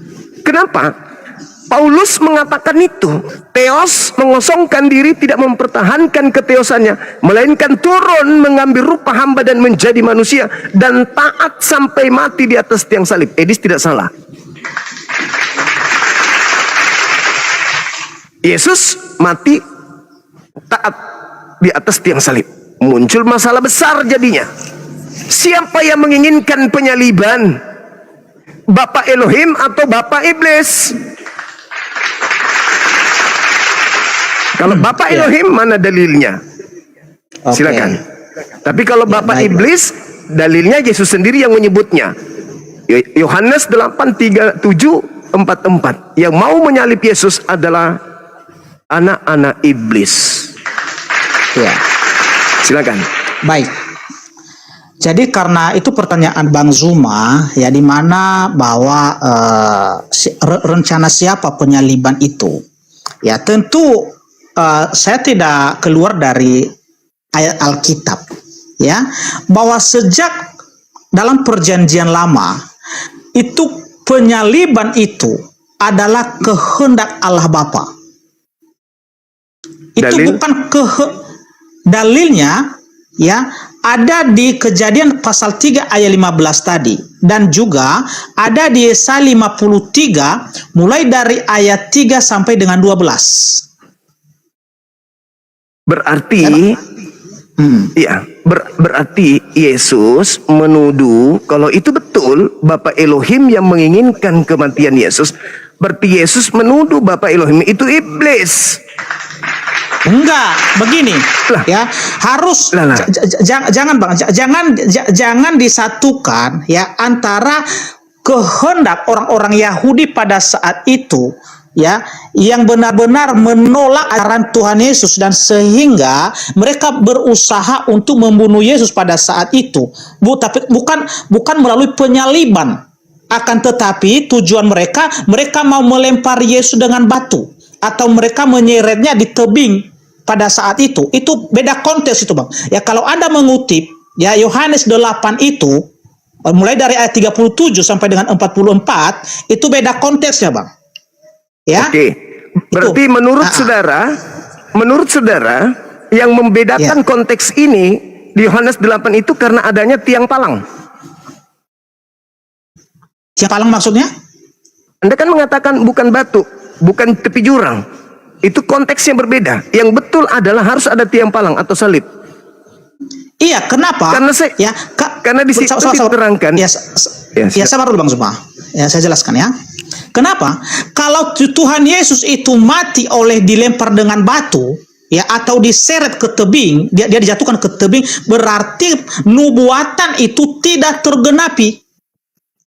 Kenapa? Paulus mengatakan itu. Theos mengosongkan diri, tidak mempertahankan keteosannya, melainkan turun mengambil rupa hamba dan menjadi manusia, dan taat sampai mati di atas tiang salib. Edis tidak salah. Yesus mati taat di atas tiang salib. Muncul masalah besar jadinya. Siapa yang menginginkan penyaliban? Bapak Elohim atau Bapak Iblis? Kalau Bapak Elohim, mana dalilnya? Silakan. Tapi kalau Bapak Iblis, dalilnya Yesus sendiri yang menyebutnya. Yohanes 8:37-44. Yang mau menyalib Yesus adalah anak-anak iblis. Ya. Silakan. Baik. Jadi karena itu pertanyaan Bang Zuma, ya, di mana bahwa rencana siapa penyaliban itu? Ya, tentu saya tidak keluar dari ayat Alkitab, ya, bahwa sejak dalam perjanjian lama itu penyaliban itu adalah kehendak Allah Bapa. Itu Dalil? bukan dalilnya, ya, ada di Kejadian pasal 3 ayat 15 tadi, dan juga ada di Yesaya 53 mulai dari ayat 3 sampai dengan 12. Berarti iya, berarti Yesus menuduh kalau itu betul Bapak Elohim yang menginginkan kematian Yesus, berarti Yesus menuduh Bapak Elohim itu iblis. Enggak, begini, ya, harus jangan Bang, jangan disatukan, ya, antara kehendak orang-orang Yahudi pada saat itu, ya, yang benar-benar menolak ajaran Tuhan Yesus, dan sehingga mereka berusaha untuk membunuh Yesus pada saat itu. Tapi bukan melalui penyaliban, akan tetapi tujuan mereka mau melempar Yesus dengan batu, atau mereka menyeretnya di tebing pada saat itu. Itu beda konteks itu, Bang. Ya, kalau Anda mengutip, ya, Yohanes 8 itu mulai dari ayat 37 sampai dengan 44, itu beda konteksnya, Bang. Ya. Oke. Berarti itu, menurut saudara yang membedakan konteks ini di Yohanes 8 itu karena adanya tiang palang. Tiang palang maksudnya? Anda kan mengatakan bukan batu, bukan tepi jurang. Itu konteksnya berbeda. Yang betul adalah harus ada tiang palang atau salib. Iya, kenapa? Karena di situ diterangkan. Sabar dulu Bang Zuma. Ya, saya jelaskan ya. Kenapa? Kalau Tuhan Yesus itu mati oleh dilempar dengan batu, ya, atau diseret ke tebing, dia dijatuhkan ke tebing, berarti nubuatan itu tidak tergenapi.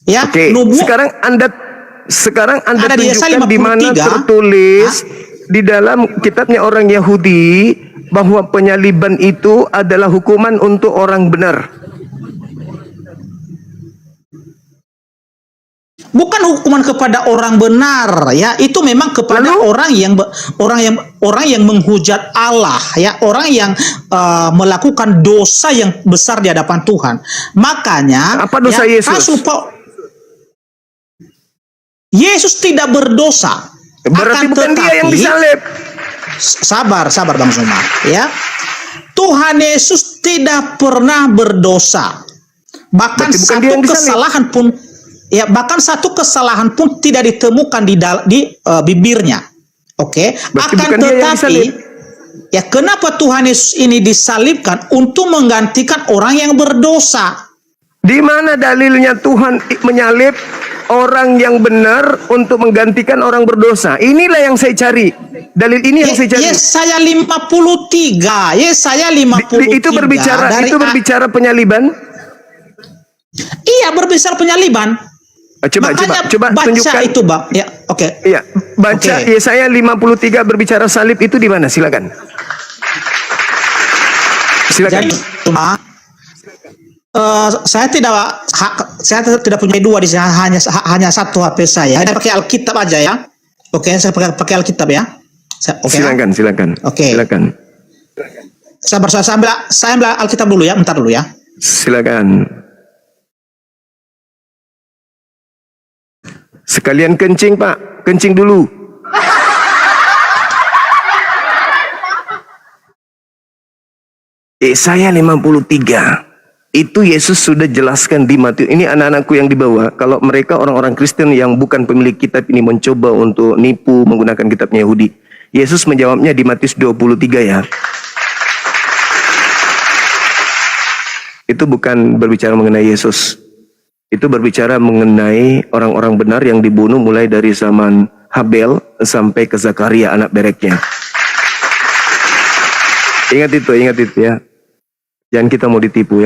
Ya, Oke. Sekarang Anda tunjukkan di mana tertulis di dalam kitabnya orang Yahudi bahwa penyaliban itu adalah hukuman untuk orang benar. Bukan hukuman kepada orang benar, ya, itu memang kepada orang yang menghujat Allah, ya, orang yang melakukan dosa yang besar di hadapan Tuhan. Makanya apa dosa Yesus? Yesus tidak berdosa. Berarti bukan dia yang disalib. Sabar Bang Zuma, ya. Tuhan Yesus tidak pernah berdosa. Bahkan satu kesalahan pun tidak ditemukan di bibirnya. Oke. Akan tetapi, ya, kenapa Tuhan Yesus ini disalibkan? Untuk menggantikan orang yang berdosa. Di mana dalilnya Tuhan menyalib orang yang benar untuk menggantikan orang berdosa? Inilah yang saya cari. Dalil ini yang saya cari. Yesaya 53. Yesaya 53. Itu berbicara penyaliban? Iya, berbicara penyaliban. Coba baca tunjukkan itu, Bang. Ya, oke. Iya, baca Yesaya 53 berbicara salib itu di mana? Silakan. Jadi, saya tidak punya dua di sini, hanya satu HP saya. Saya pakai Alkitab aja, ya. Oke, saya pakai Alkitab ya. Oke. Silakan. Oke. Silakan. Saya ambil Alkitab dulu ya, bentar dulu ya. Silakan. Sekalian kencing, Pak. Kencing dulu. Yesaya 53. Itu Yesus sudah jelaskan di Matius. Ini anak-anakku yang dibawa. Kalau mereka orang-orang Kristen yang bukan pemilik kitab ini mencoba untuk nipu menggunakan kitabnya Yahudi. Yesus menjawabnya di Matius 23 ya. Itu bukan berbicara mengenai Yesus. Itu berbicara mengenai orang-orang benar yang dibunuh mulai dari zaman Habel sampai ke Zakaria anak bereknya. Ingat itu ya. Jangan kita mau ditipu ya.